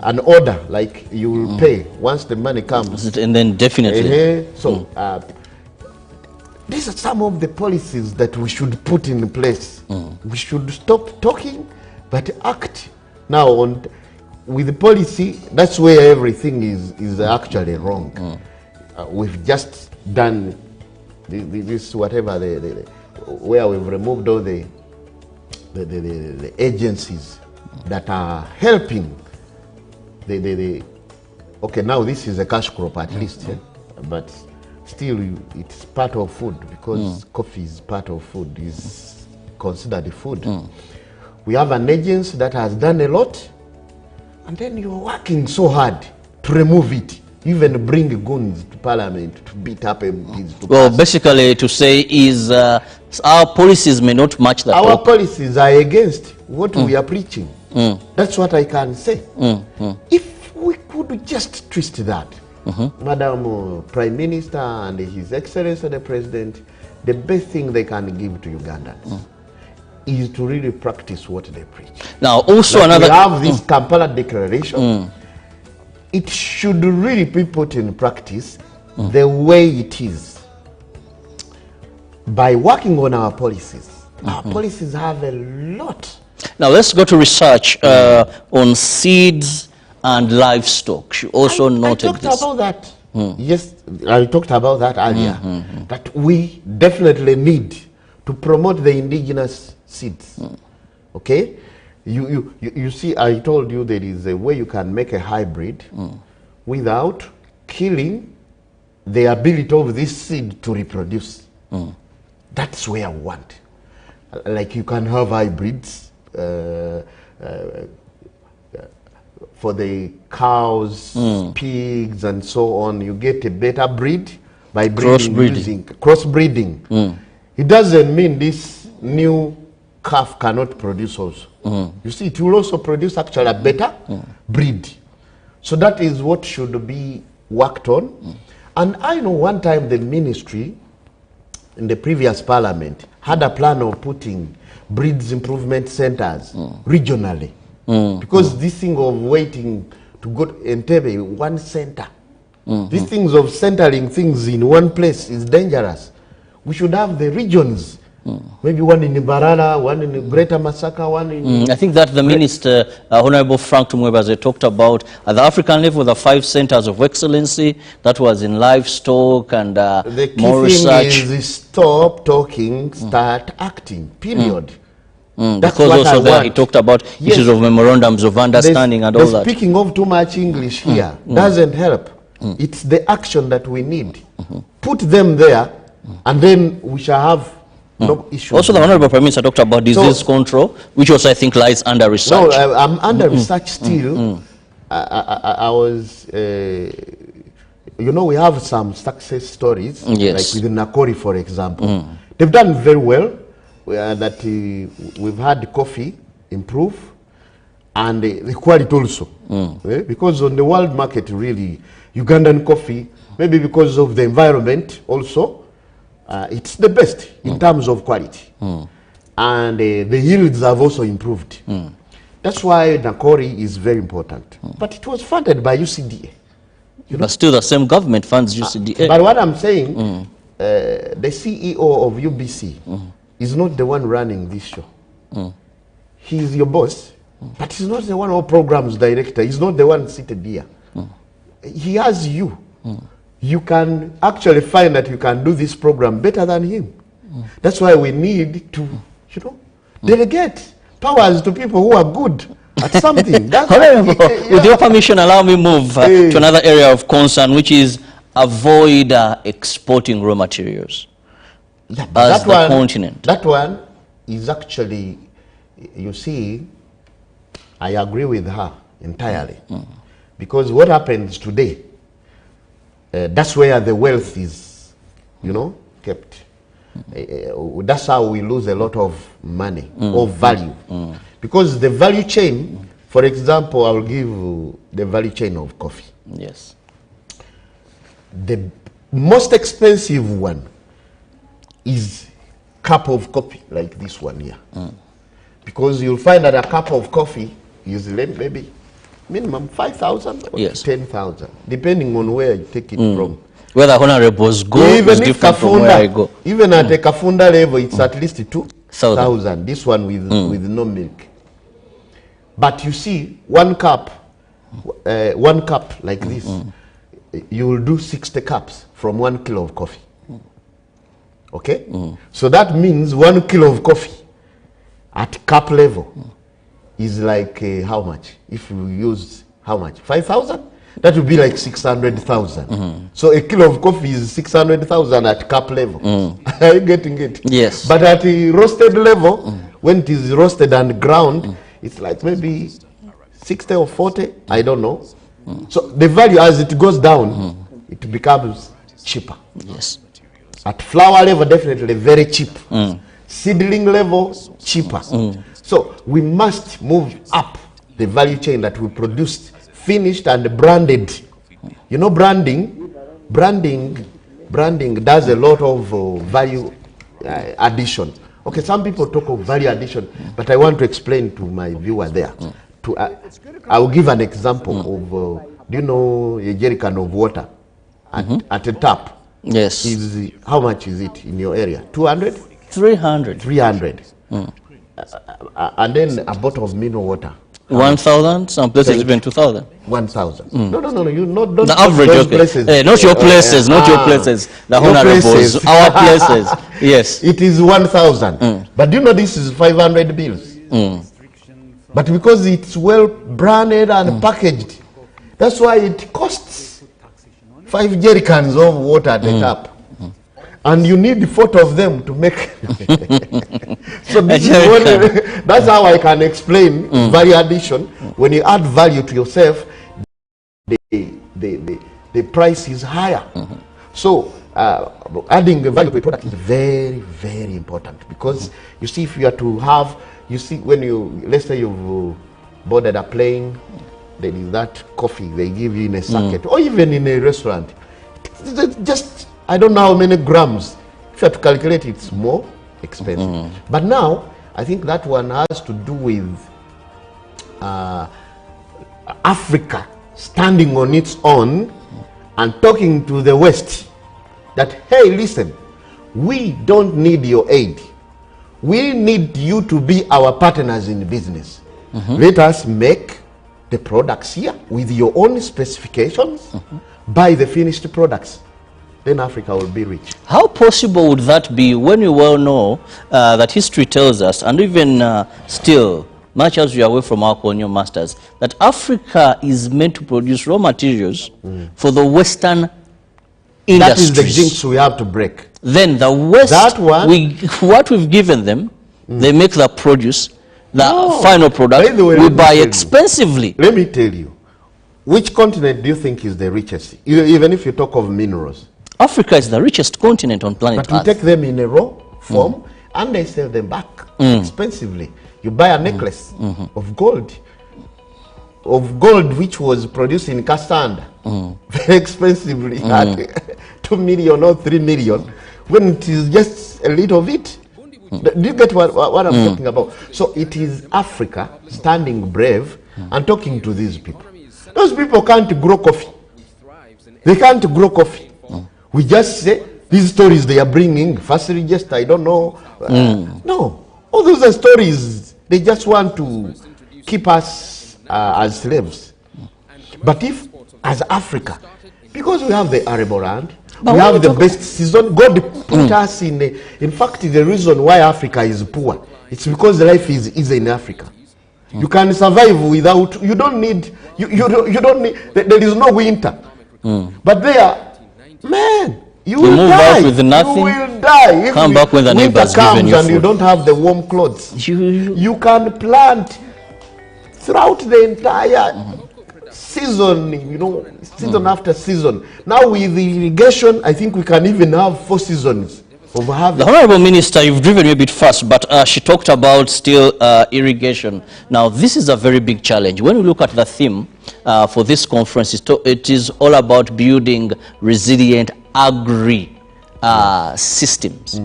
G: An order, like you will pay once the money comes.
F: And then definitely.
G: So these are some of the policies that we should put in place. We should stop talking, but act. Now, with the policy, that's where everything is actually wrong. We've just done this, whatever, where we've removed all the agencies that are helping. Okay, now this is a cash crop at least, but still it's part of food because coffee is part of food, is considered food. We have an agency that has done a lot, and then you're working so hard to remove it, even bring goons to parliament to beat up MPs.
F: Well, basically to say is our policies may not match that.
G: Our policies are against what we are preaching. That's what I can say. If we could just twist that, Madam Prime Minister and His Excellency the President, the best thing they can give to Ugandans is to really practice what they preach.
F: Now, also
G: like
F: another.
G: We have this Kampala Declaration. It should really be put in practice the way it is. By working on our policies. Our policies have a lot.
F: Now let's go to research on seeds and livestock. You also noted
G: I talked about that. Yes, I talked about that earlier. That we definitely need to promote the indigenous seeds. Okay? You see, I told you there is a way you can make a hybrid without killing the ability of this seed to reproduce. That's where I want. Like you can have hybrids for the cows, pigs, and so on. You get a better breed by using crossbreeding. It doesn't mean this new calf cannot produce also. You see, it will also produce actually a better breed. So that is what should be worked on. And I know one time the ministry in the previous parliament had a plan of putting breeds improvement centers regionally. Because this thing of waiting to go to Entebbe, one center, these things of centering things in one place is dangerous. We should have the regions. Maybe one in Barara, one in Greater Masaka, one in...
F: I think that the Minister, Honorable Frank Tumwebaze, talked about at the African level, the 5 centers of excellency, that was in livestock and
G: the key
F: more research.
G: Thing is stop talking, start acting, period.
F: Because also there he talked about issues of memorandums of understanding and all that.
G: Speaking of too much English here doesn't help. It's the action that we need. Put them there, and then we shall have no issues.
F: Also, the Honorable Prime Minister talked about disease control, which also I think lies under research.
G: No, I'm under research still. I was, you know, we have some success stories, like with Nakori, for example. They've done very well. That we've had coffee improve and the quality also. Because on the world market, really, Ugandan coffee, maybe because of the environment also, it's the best in terms of quality. And the yields have also improved. That's why Nakori is very important. But it was funded by UCDA.
F: But still the same government funds UCDA.
G: But what I'm saying, the CEO of UBC is not the one running this show. He is your boss, but he's not the one who programs director. He's not the one seated here. He has you. You can actually find that you can do this program better than him. That's why we need to, delegate. powers to people who are good at something. That's
F: Honorable, with your permission, allow me move to another area of concern, which is avoid exporting raw materials as the continent.
G: That one is actually, you see, I agree with her entirely. Because what happens today, that's where the wealth is, you know, kept. That's how we lose a lot of money or value. Because the value chain, for example, I'll give you the value chain of coffee.
F: Yes.
G: The most expensive one is cup of coffee, like this one here. Because you'll find that a cup of coffee is maybe minimum 5,000 or 10,000, depending on where you take it from.
F: Where the honorables go is different from where I go.
G: Even at a Kafunda level, it's at least 2,000. This one with no milk. But you see, one cup like this, you will do 60 cups from 1 kilo of coffee. Okay? So that means 1 kilo of coffee at cup level is like how much? If you use how much? 5,000? That would be like 600,000. So a kilo of coffee is 600,000 at cup level. Are you getting it?
F: Yes.
G: But at the roasted level, when it is roasted and ground, it's like maybe 60 or 40, I don't know. So the value as it goes down, it becomes cheaper.
F: Yes.
G: At flour level, definitely very cheap. Seedling level, cheaper. So we must move up the value chain that we produced, finished and branded. You know, branding does a lot of value addition. Okay, some people talk of value addition, but I want to explain to my viewer there. I will give an example of, do you know a jerrycan of water at a tap?
F: Yes.
G: How much is it in your area? 200?
F: 300.
G: 300. And then a bottle of mineral water.
F: 1,000. Some places even 2,000.
G: 1,000. No. You not
F: the average. Okay.
G: Places.
F: Not your places. Not your places. The honorables. Our places. Yes.
G: It is 1,000. But do you know this is 500 bills? But because it's well branded and packaged, that's why it costs 5 jerrycans of water at the tap. And you need 4 of them to make. So this is what, that's how I can explain value addition. When you add value to yourself, the price is higher. So adding the value to a product is very, very important. Because you see, if you are to have, you see, when you, let's say you've boarded a plane, there is that coffee they give you in a sachet, or even in a restaurant. Just, I don't know how many grams. If you have to calculate, it's more expensive. But now, I think that one has to do with Africa standing on its own and talking to the West that, hey, listen, we don't need your aid. We need you to be our partners in business. Let us make the products here with your own specifications, buy the finished products. Then Africa will be rich.
F: How possible would that be when you well know that history tells us, and even still, much as we are away from our colonial masters, that Africa is meant to produce raw materials for the Western industries?
G: That is the jinx we have to break.
F: Then the West, what we've given them, they make the produce, the final product, we buy expensively.
G: Let me tell you, which continent do you think is the richest? Even if you talk of minerals.
F: Africa is the richest continent on planet Earth.
G: But we take them in a raw form and they sell them back expensively. You buy a necklace of gold which was produced in Kasanda very expensively at 2 million or 3 million, when it is just a little bit. Do you get what I'm talking about? So it is Africa standing brave and talking to these people. Those people can't grow coffee. They can't grow coffee. We just say these stories they are bringing, firstly, just I don't know. No, all those are stories. They just want to keep us as slaves. But if, as Africa, because we have the arable land, we have the best season, God put us in fact, the reason why Africa is poor It's because life is easy in Africa. You can survive without, you don't need, you don't need, there is no winter. But there, man, you will
F: move
G: die.
F: out with nothing,
G: you will die. If
F: come back when the
G: winter
F: neighbor's
G: comes
F: given you
G: and you
F: food.
G: don't have the warm clothes. You can plant throughout the entire season, you know, season after season. Now with the irrigation, I think we can even have 4 seasons of harvest.
F: The Honorable Minister, you've driven me a bit fast, but she talked about still irrigation. Now, this is a very big challenge. When we look at the theme for this conference, it is all about building resilient agri systems,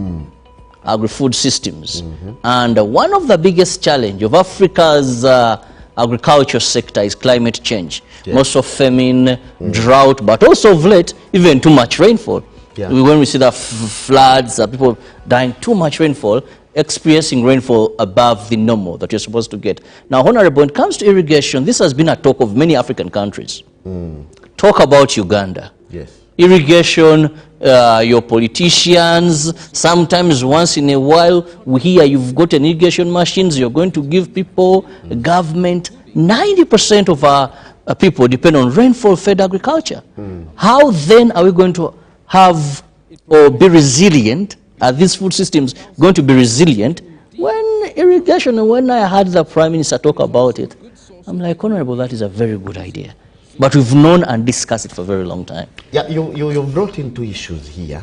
F: agri-food systems. And one of the biggest challenge of Africa's agriculture sector is climate change. Most of famine, drought, but also of late, even too much rainfall. When we see the floods, people dying, too much rainfall, experiencing rainfall above the normal that you're supposed to get. Now, Honorable, when it comes to irrigation, this has been a talk of many African countries. Talk about Uganda.
G: Yes.
F: Irrigation, your politicians, sometimes once in a while, we hear you've got an irrigation machines, you're going to give people, government. 90% of our people depend on rainfall-fed agriculture. How then are we going to have or be resilient? Are these food systems going to be resilient when irrigation? And when I heard the Prime Minister talk about it, I'm like, Honorable, that is a very good idea. But we've known and discussed it for a very long time.
G: Yeah, you brought in 2 issues here.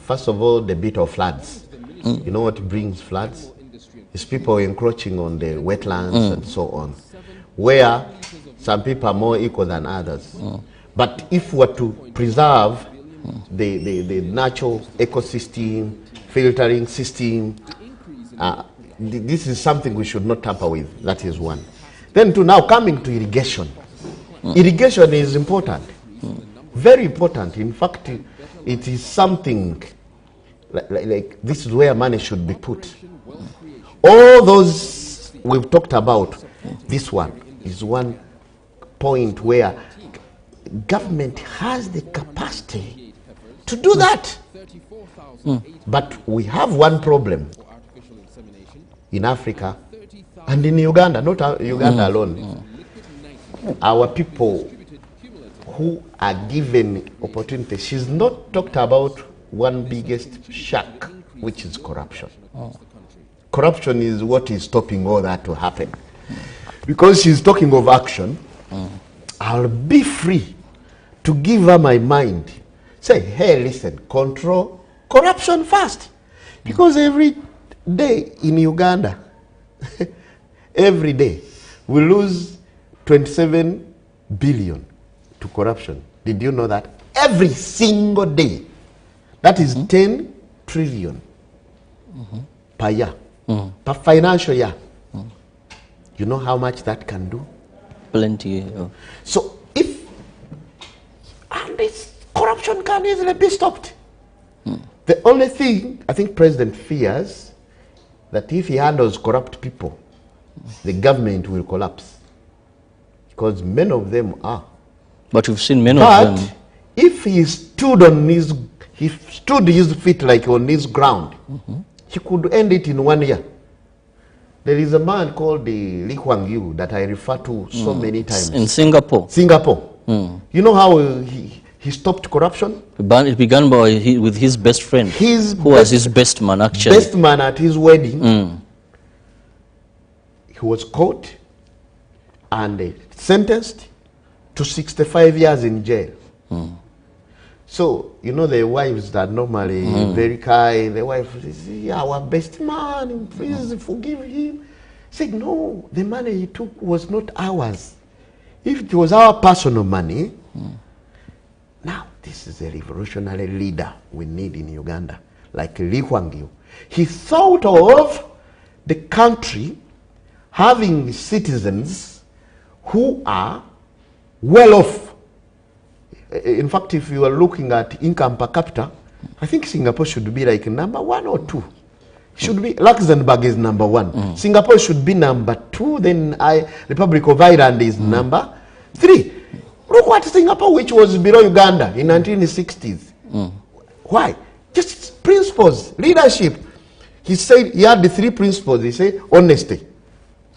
G: First of all, the bit of floods. You know what brings floods? It's people encroaching on the wetlands and so on, where some people are more equal than others. But if we're to preserve the natural ecosystem, filtering system, this is something we should not tamper with. That is one. Then to now coming to irrigation. Irrigation is important, very important. In fact, it is something like this is where money should be put. All those we've talked about, this one is one point where government has the capacity to do that. But we have one problem in Africa and in Uganda, not Uganda alone. Our people who are given opportunity, she's not talked about one biggest shark, which is corruption. Corruption is what is stopping all that to happen. Because she's talking of action, I'll be free to give her my mind. Say, hey, listen, control corruption first. Because every day in Uganda, every day, we lose 27 billion to corruption. Did you know that? Every single day. That is 10 trillion per year, per financial year. You know how much that can do?
F: Plenty.
G: So if, and this corruption can easily be stopped. The only thing I think President fears that if he handles corrupt people, the government will collapse. Because many of them are.
F: But we've seen many
G: but
F: of them.
G: If he stood his feet like on his ground, he could end it in 1 year. There is a man called Lee Kuan Yew that I refer to so many times.
F: In Singapore.
G: Singapore. You know how he stopped corruption?
F: It began with his best friend, who was his best man, actually.
G: Best man at his wedding. He was caught and sentenced to 65 years in jail. So, you know, the wives that normally very kind, the wife says, yeah, our best man, please forgive him. Said, no, the money he took was not ours. If it was our personal money, now this is a revolutionary leader we need in Uganda, like Lee Kuan Yew. He thought of the country having citizens who are well off. In fact, if you are looking at income per capita, I think Singapore should be like number 1 or 2. Should be, Luxembourg is number 1. Singapore should be number 2, then Republic of Ireland is number 3. Look at Singapore, which was below Uganda in 1960s. Why? Just principles, leadership. He said he had the 3 principles. He said honesty,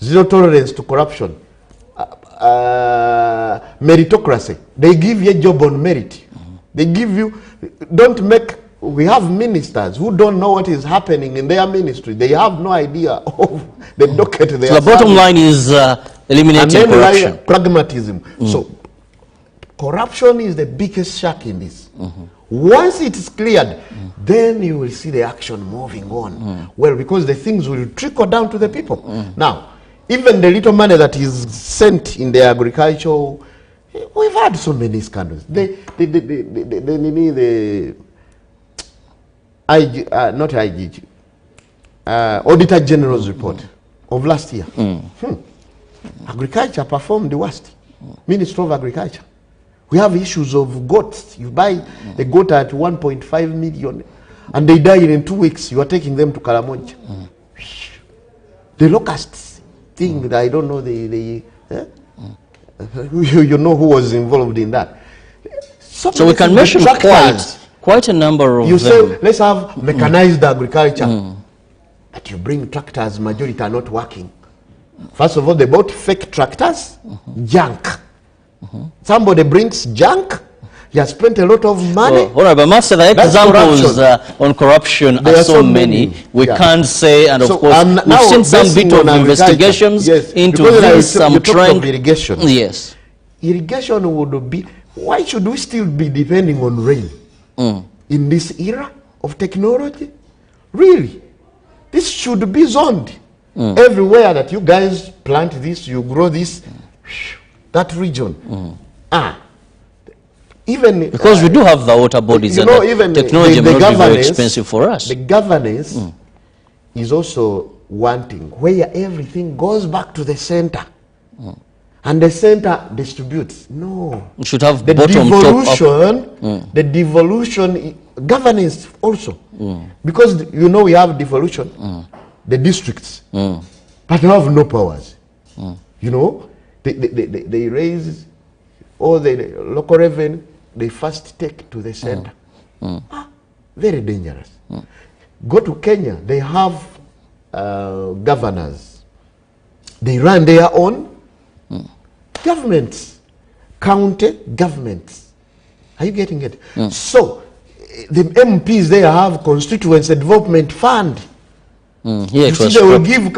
G: zero tolerance to corruption, meritocracy. They give you a job on merit. They give you, don't make, we have ministers who don't know what is happening in their ministry. They have no idea of the docket they
F: So the bottom line is eliminating corruption.
G: Pragmatism. So corruption is the biggest shark in this. Once it is cleared, then you will see the action moving on. Well, because the things will trickle down to the people. Now, even the little money that is sent in the agriculture, we've had so many scandals. The Auditor General's report of last year. Agriculture performed the worst. Ministry of Agriculture. We have issues of goats. You buy a goat at 1.5 million and they die in 2 weeks. You are taking them to Karamonja. The locusts thing, I don't know, you know who was involved in that.
F: So we can mention quite a number of
G: you
F: them.
G: say, let's have mechanized agriculture. But you bring tractors, majority are not working. First of all, they bought fake tractors, junk. Somebody brings junk, he has spent a lot of money.
F: All right, but Master, the examples on corruption are so many. We can't say, and of course, we've seen some bit of investigations into this, some trend.
G: Irrigation.
F: Yes.
G: Irrigation would be, why should we still be depending on rain in this era of technology? Really? This should be zoned. Everywhere that you guys plant this, you grow this, that region. Even
F: because we do have the water bodies, and
G: even
F: technology may not be very expensive for us.
G: The governance is also wanting where everything goes back to the center. And the center distributes. No.
F: We should have
G: the
F: bottom,
G: devolution,
F: top, up.
G: The devolution, governance also. Because you know we have devolution, the districts, but they have no powers. You know, they raise all the local revenue, they first take to the center. Very dangerous. Go to Kenya, they have governors. They run their own governments, county governments. Are you getting it? So, the MPs, they have constituency development fund.
F: Here
G: you see, they will give,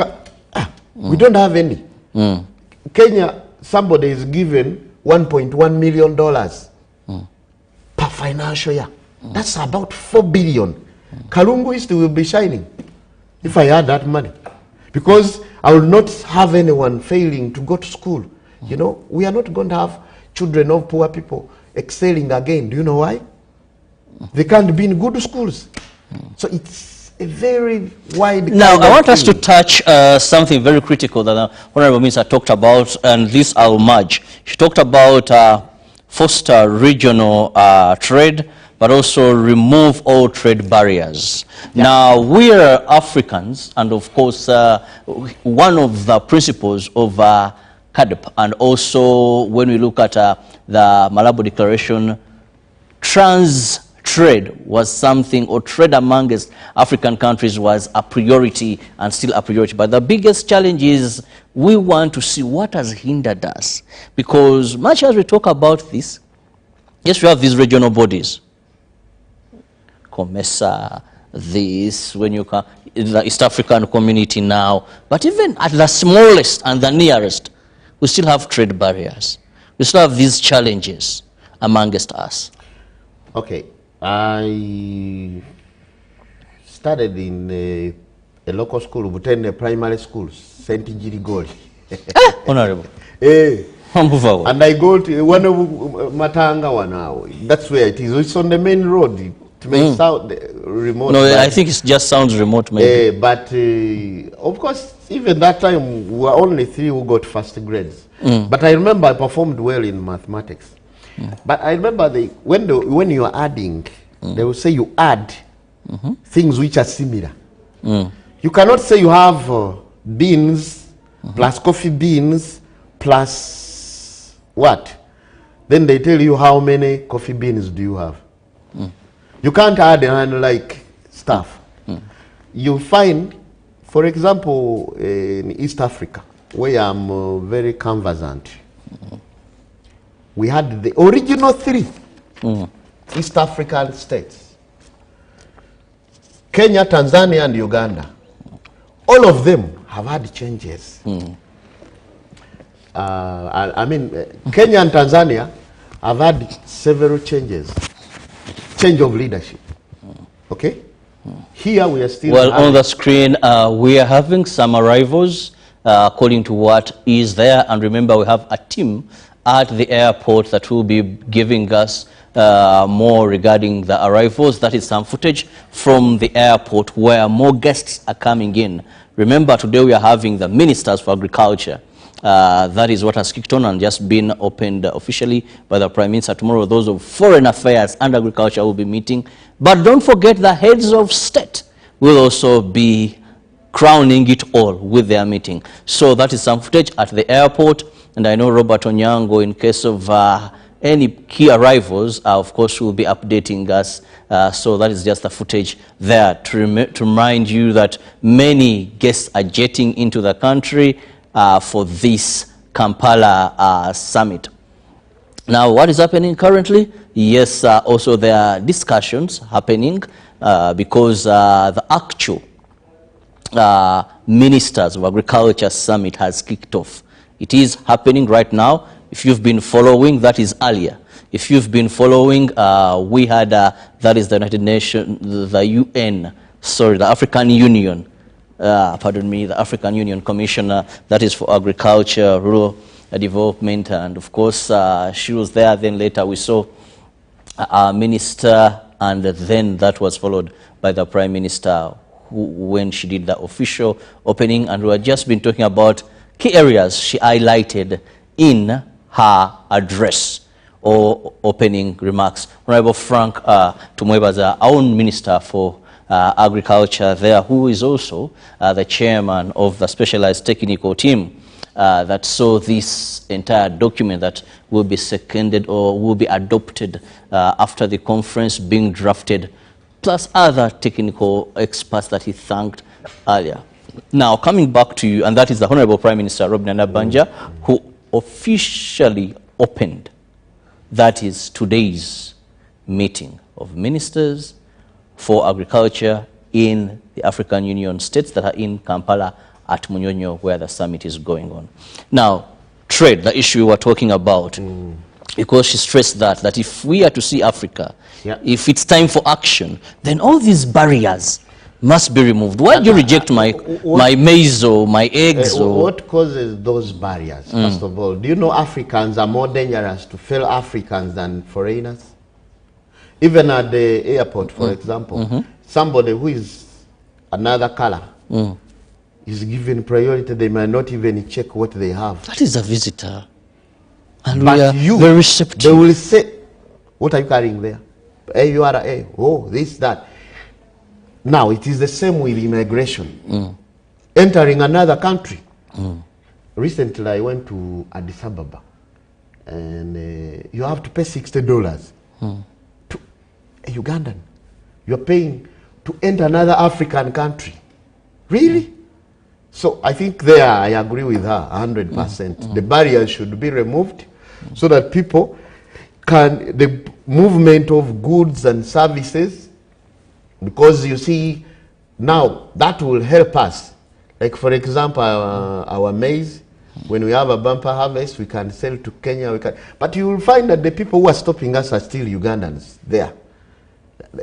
G: we don't have any. Kenya, somebody is given $1.1 million per financial year. That's about 4 billion. Kalungu East will be shining if I had that money. Because I will not have anyone failing to go to school. You know, we are not going to have children of poor people excelling again. Do you know why? They can't be in good schools. So it's a very wide.
F: Now, I want us to touch something very critical that the Honorable Minister talked about, and this I'll merge. She talked about foster regional trade, but also remove all trade barriers. Now, we are Africans, and of course, one of the principles of CADP, and also when we look at the Malabo Declaration, trans trade was something, or trade amongst African countries was a priority and still a priority. But the biggest challenge is we want to see what has hindered us. Because much as we talk about this, yes, we have these regional bodies. COMESA, this, when you come in the East African community now. But even at the smallest and the nearest, we still have trade barriers. We still have these challenges amongst us.
G: Okay. I started in a local school, Butene primary school, St. Girigori.
F: Honorable.
G: And I go to one of Matanga one now. That's where it is. It's on the main road. It may sound remote.
F: No, I think it just sounds remote, maybe.
G: But of course, even that time, we were only 3 who got first grades. But I remember I performed well in mathematics. But I remember when you are adding, they will say you add things which are similar. You cannot say you have beans plus coffee beans plus what? Then they tell you how many coffee beans do you have. You can't add and like stuff. you find, for example, in East Africa, where I'm very conversant, we had the original 3 East African states: Kenya, Tanzania, and Uganda. All of them have had changes. I mean, Kenya and Tanzania have had several changes, change of leadership. Okay? Here we are still...
F: Well, on the screen, we are having some arrivals according to what is there. And remember, we have a team at the airport that will be giving us more regarding the arrivals. That is some footage from the airport where more guests are coming in. Remember, today we are having the ministers for agriculture. That is what has kicked on and just been opened officially by the Prime Minister. Tomorrow, those of Foreign Affairs and Agriculture will be meeting. But don't forget, the heads of state will also be crowning it all with their meeting. So that is some footage at the airport. And I know Robert Onyango, in case of any key arrivals, of course, will be updating us. So that is just the footage there to remind you that many guests are jetting into the country for this Kampala summit. Now, what is happening currently? Yes, also there are discussions happening because the actual Ministers of Agriculture Summit has kicked off. It is happening right now. If you've been following, that is earlier. If you've been following, we had, that is the United Nations, the UN, sorry, the African Union, pardon me, the African Union Commissioner, that is for Agriculture, Rural Development, and of course, she was there. Then later we saw our minister, and then that was followed by the Prime Minister when she did the official opening, and we have just been talking about key areas she highlighted in her address or opening remarks. Honorable Frank Tumwebaza, our own Minister for Agriculture there, who is also the chairman of the specialized technical team that saw this entire document that will be seconded or will be adopted after the conference being drafted, plus other technical experts that he thanked earlier. Now, coming back to you, and that is the Honorable Prime Minister Robin Nabanja, who officially opened, that is today's meeting of ministers for agriculture in the African Union states that are in Kampala at Munyonyo, where the summit is going on. Now, trade, the issue we were talking about, because she stressed that if we are to see Africa, if it's time for action, then all these barriers must be removed. Why do you reject my maize or my eggs?
G: What causes those barriers, first of all? Do you know Africans are more dangerous to fellow Africans than foreigners? Even at the airport, for example, somebody who is another color is given priority. They might not even check what they have.
F: That is a visitor. And
G: but
F: we are very receptive.
G: They will say, what are you carrying there? A-U-R-A, oh, this, that. Now, it is the same with immigration. Entering another country. Recently, I went to Addis Ababa, and you have to pay $60 to a Ugandan. You're paying to enter another African country. Really? So I think there I agree with her 100%. The barriers should be removed so that people can, the movement of goods and services, because you see, now that will help us. Like for example, our maize, when we have a bumper harvest, we can sell to Kenya. But you will find that the people who are stopping us are still Ugandans there.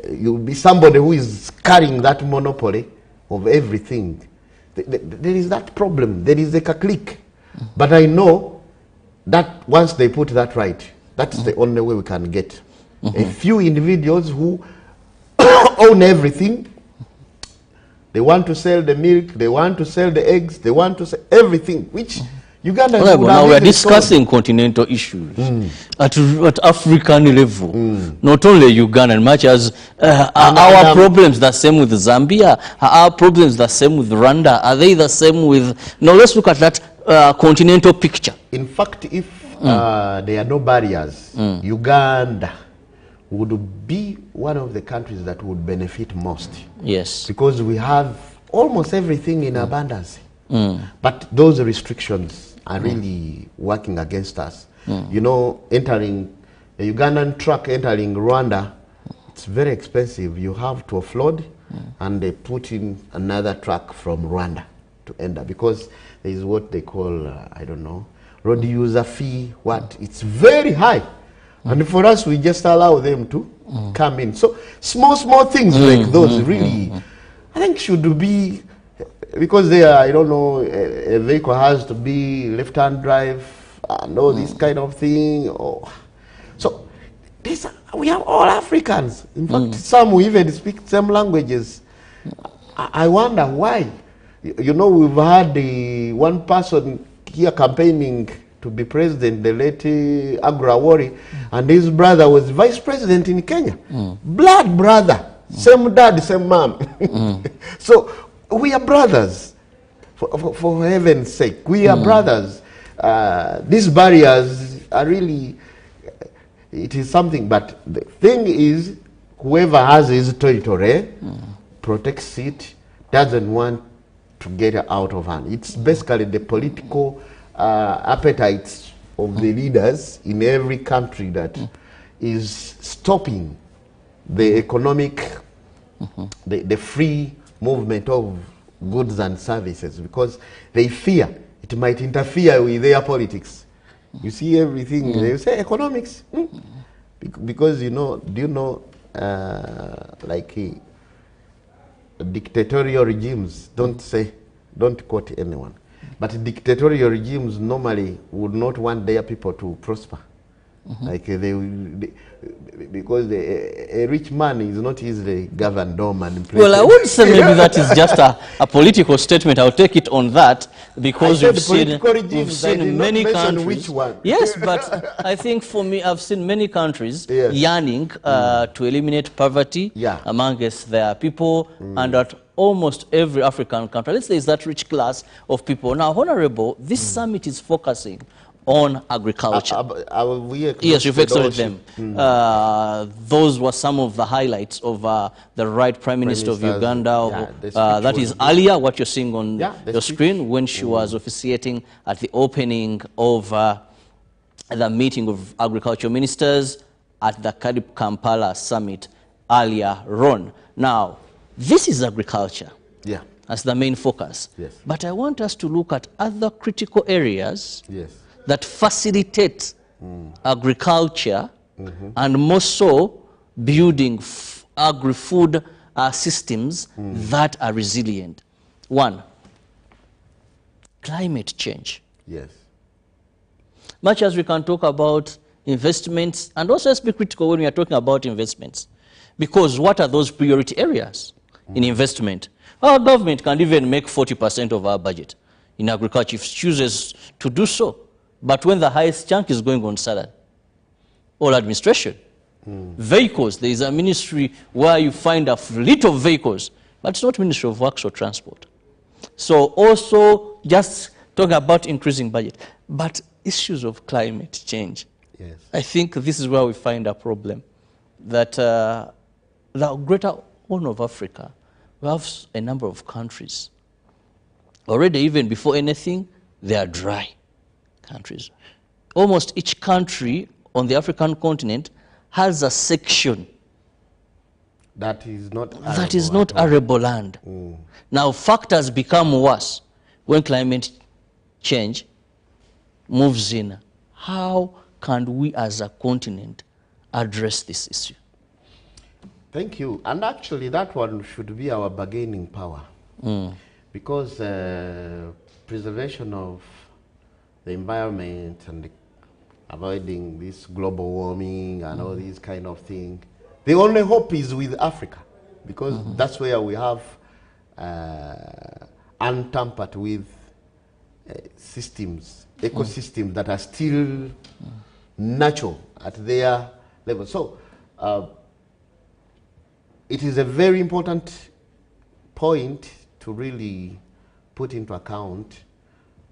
G: You'll be somebody who is carrying that monopoly of everything. There is that problem. There is a clique. But I know that once they put that right, that's the only way we can get. A few individuals who own everything. They want to sell the milk, they want to sell the eggs, they want to sell everything, which Uganda is
F: now we are discussing continental issues at African level, not only Uganda, much as our problems the same with Zambia, our problems the same with Rwanda, are they the same with... Now let's look at that continental picture.
G: In fact, if there are no barriers, Uganda would be one of the countries that would benefit most.
F: Yes.
G: Because we have almost everything in abundance. But those restrictions are really working against us. You know, entering a Ugandan truck entering Rwanda, it's very expensive. You have to offload and they put in another truck from Rwanda to enter, because there is what they call, I don't know, road user fee, what? It's very high. And for us, we just allow them to come in. So small things like those really, I think should be, because they are, I don't know, a vehicle has to be left-hand drive and all this kind of thing. So we have all Africans. In fact, some who even speak same languages. I wonder why. You know, we've had one person here campaigning to be president, the late Agra Wari, and his brother was vice president in Kenya. Blood brother, same dad, same mom. So we are brothers, for heaven's sake. We are brothers. These barriers are really, it is something, but the thing is, whoever has his territory protects it, doesn't want to get out of hand. It's basically the political appetites of the leaders in every country that is stopping the economic, the free movement of goods and services, because they fear it might interfere with their politics. You see everything, they say economics. Because, you know, do you know, like dictatorial regimes, don't quote anyone, but dictatorial regimes normally would not want their people to prosper. Like because a rich man is not easily governed or manipulated.
F: Well, I would say maybe that is just a political statement. I'll take it on that, because we've seen many countries.
G: Which one?
F: Yes, but I think for me, I've seen many countries yearning to eliminate poverty amongst their people, and at almost every African country, let's say, is that rich class of people. Now, Honorable, this summit is focusing on agriculture. Yes, you've explained them. Those were some of the highlights of the right Prime Minister of Uganda. That is Alia, what you're seeing on your screen, when she was officiating at the opening of the meeting of agriculture ministers at the Carib Kampala summit earlier on. Now, this is agriculture as the main focus. But I want us to look at other critical areas that facilitate agriculture, and more so building agri-food systems that are resilient. One, climate change. Much as we can talk about investments, and also let's be critical when we are talking about investments, because what are those priority areas in investment? Our government can even make 40% of our budget in agriculture if it chooses to do so. But when the highest chunk is going on salary or administration, vehicles, there is a ministry where you find a fleet of vehicles, but it's not Ministry of Works or Transport. So also just talking about increasing budget, but issues of climate change. I think this is where we find a problem, that the greater Horn of Africa, we have a number of countries. Already, even before anything, they are dry countries. Almost each country on the African continent has a section
G: that is not
F: arable land. Now, factors become worse when climate change moves in. How can we as a continent address this issue?
G: Thank you. And actually, that one should be our bargaining power. Because preservation of the environment and avoiding this global warming and all these kind of things, the only hope is with Africa, because that's where we have untampered with systems, ecosystems that are still natural at their level. So it is a very important point to really put into account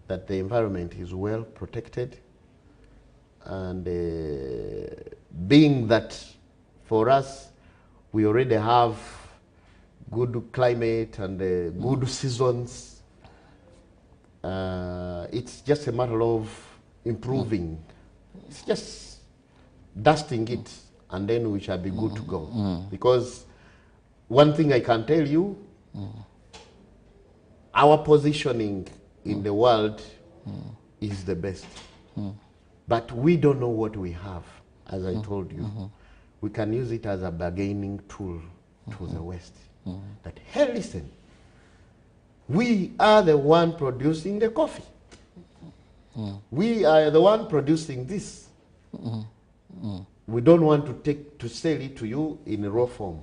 G: that the environment is well protected, and being that For us, we already have good climate and good seasons. It's just a matter of improving. It's just dusting it, and then we shall be good to go. Because one thing I can tell you, our positioning in the world is the best. But we don't know what we have, as I told you. We can use it as a bargaining tool to the West. That, hey, listen, we are the one producing the coffee. We are the one producing this. We don't want to sell it to you in a raw form.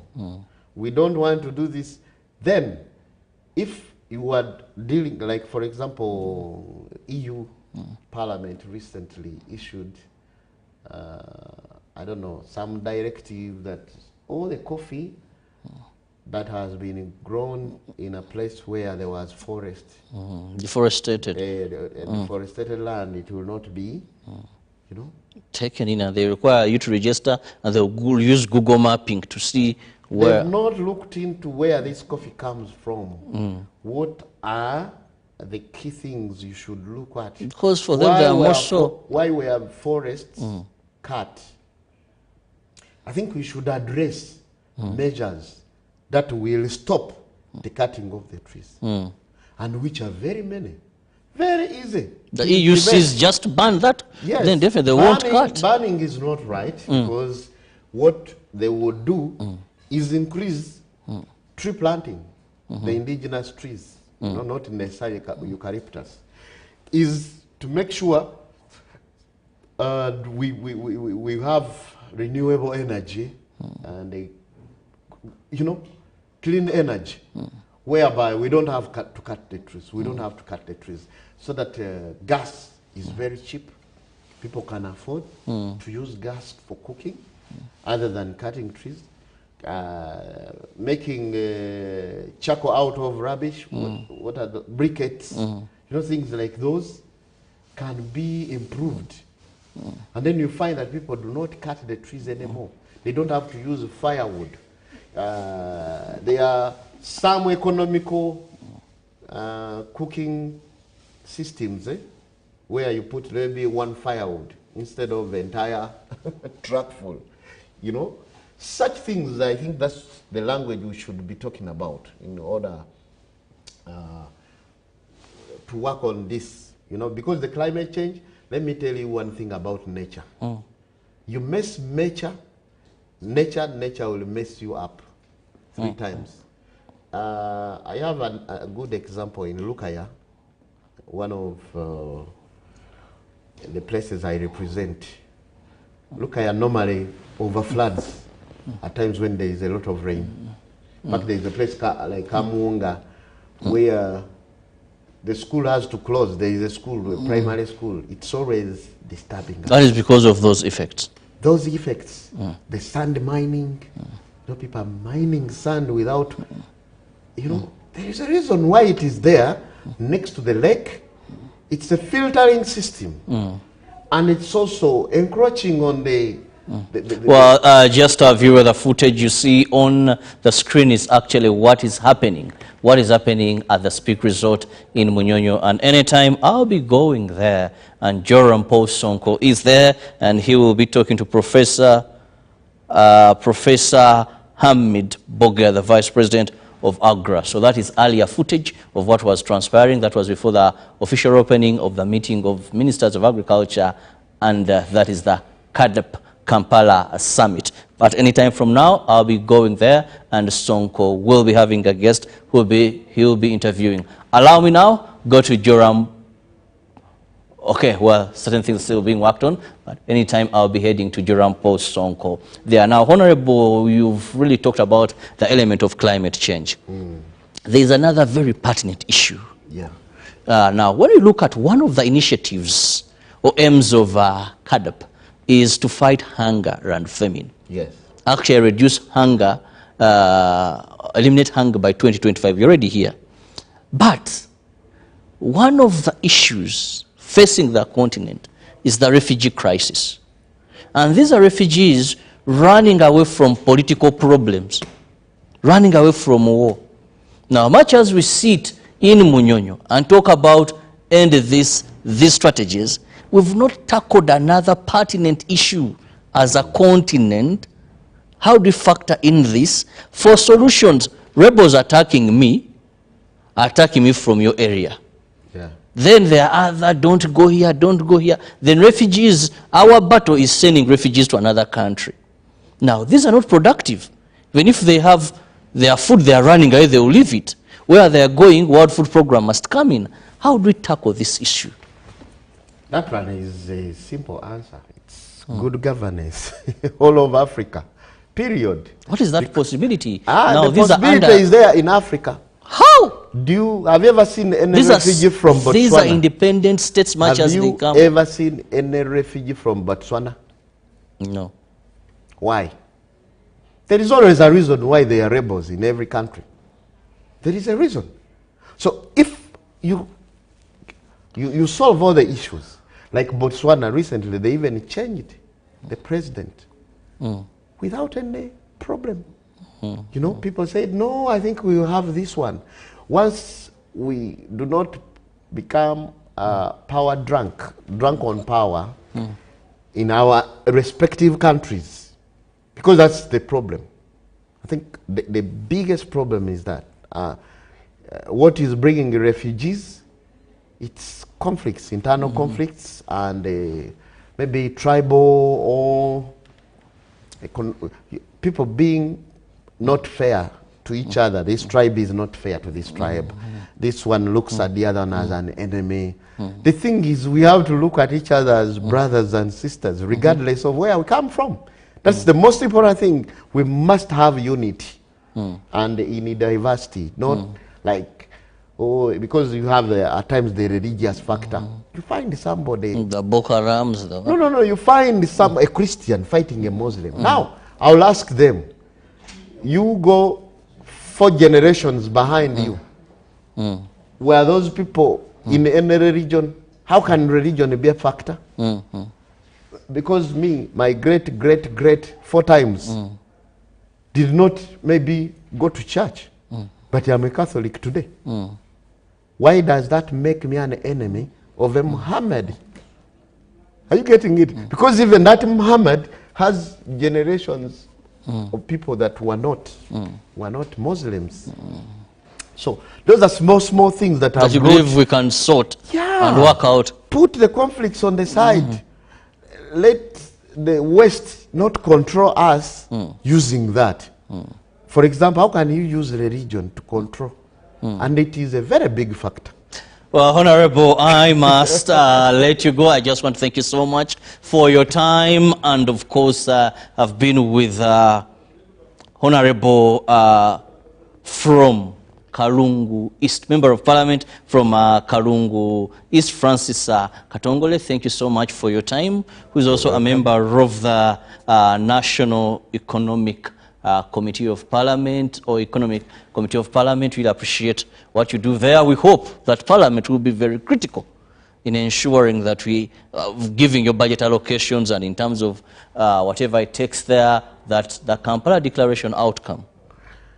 G: We don't want to do this. Then, if you are dealing, like for example, EU Parliament recently issued, I don't know, some directive that all the coffee that has been grown in a place where there was forest,
F: Deforested.
G: deforested land, it will not be, you know.
F: Taken in, and they require you to register, and they'll use Google mapping to see where.
G: They've not looked into where this coffee comes from. What are the key things you should look at?
F: Because for them, they are more so.
G: Why we have forests cut? I think we should address measures that will stop the cutting of the trees, and which are very many, very easy.
F: The EU says just ban that,
G: yes,
F: then definitely they won't cut.
G: Banning is not right, because what they would do is increase tree planting, the indigenous trees, not necessarily eucalyptus, is to make sure we have renewable energy and clean energy, whereby we don't have to cut the trees. We don't have to cut the trees, so that gas is very cheap. People can afford to use gas for cooking, other than cutting trees. Making charcoal out of rubbish, what are the briquettes, things like those can be improved. And then you find that people do not cut the trees anymore. They don't have to use firewood. There are some economical cooking systems where you put maybe one firewood instead of the entire truck full, Such things, I think that's the language we should be talking about in order to work on this, because the climate change, let me tell you one thing about nature. You mess nature will mess you up 3 times. I have a good example in Lukaya, one of the places I represent. Lukaya normally overfloods at times when there is a lot of rain. But there is a place like Kamuunga where the school has to close. There is a school, a primary school. It's always disturbing us.
F: That is because of those effects.
G: Those effects, the sand mining, people are mining sand without, there is a reason why it is there next to the lake. It's a filtering system. And it's also encroaching on
F: just a view of the footage you see on the screen is actually what is happening. What is happening at the Speak Resort in Munyonyo. And anytime I'll be going there, and Joram Paul Sonko is there, and he will be talking to Professor Hamid Boga, the Vice President of Agra. So that is earlier footage of what was transpiring. That was before the official opening of the meeting of Ministers of Agriculture, and that is the CADEP Kampala Summit. But anytime from now, I'll be going there, and Sonko will be having a guest who he'll be interviewing. Allow me now, go to Joram. Okay, well, certain things still being worked on, but anytime I'll be heading to Joram Paul Sonko. There. Now, Honorable, you've really talked about the element of climate change. There's another very pertinent issue.
G: Yeah.
F: Now, when you look at one of the initiatives or aims of CADEP is to fight hunger and famine.
G: Yes.
F: Actually, reduce hunger, eliminate hunger by 2025. You're already here. But one of the issues facing the continent is the refugee crisis. And these are refugees running away from political problems, running away from war. Now, much as we sit in Munyonyo and talk about end these strategies, we've not tackled another pertinent issue as a continent. How do we factor in this for solutions? Rebels attacking me from your area.
G: Yeah.
F: Then there are other, don't go here, don't go here. Then refugees, our battle is sending refugees to another country. Now, these are not productive. Even if they have their food, they are running away, they will leave it. Where they are going, World Food Program must come in. How do we tackle this issue?
G: That one is a simple answer. It's good governance all over Africa, period.
F: What is that possibility?
G: The possibility is there in Africa.
F: How?
G: Have you ever seen any refugee from Botswana?
F: These are independent states much as they come.
G: Have you ever seen any refugee from Botswana?
F: No.
G: Why? There is always a reason why they are rebels in every country. There is a reason. So if you solve all the issues, like Botswana recently, they even changed the president without any problem. You know, people said, no, I think we will have this one. Once we do not become power drunk on power in our respective countries, because that's the problem. I think the biggest problem is that what is bringing refugees, it's conflicts, internal conflicts, and maybe tribal or people being not fair to each other. This tribe is not fair to this tribe. This one looks at the other one as an enemy. The thing is, we have to look at each other as brothers and sisters, regardless of where we come from. That's the most important thing. We must have unity and in diversity, not like, oh, because you have at times the religious factor. You find somebody.
F: The Boko Harams.
G: No. You find a Christian fighting a Muslim. Now, I'll ask them. You go 4 generations behind you. Were those people in any religion? How can religion be a factor? Because my great 4 times did not maybe go to church, but I'm a Catholic today. Why does that make me an enemy of a Muhammad? Are you getting it? Because even that Muhammad has generations of people that were not Muslims. So those are small things that
F: you believe we can sort and work out.
G: Put the conflicts on the side. Let the West not control us using that. For example, how can you use religion to control? And it is a very big factor.
F: Well, Honorable, I must let you go. I just want to thank you so much for your time. And of course, I've been with Honorable from Karungu East, Member of Parliament from Karungu East, Francis Katongole. Thank you so much for your time, who is also a member of the National Economic Committee of Parliament or Economic Committee of Parliament. We'll appreciate what you do there. We hope that Parliament will be very critical in ensuring that we, giving your budget allocations and in terms of whatever it takes there, that the Kampala Declaration outcome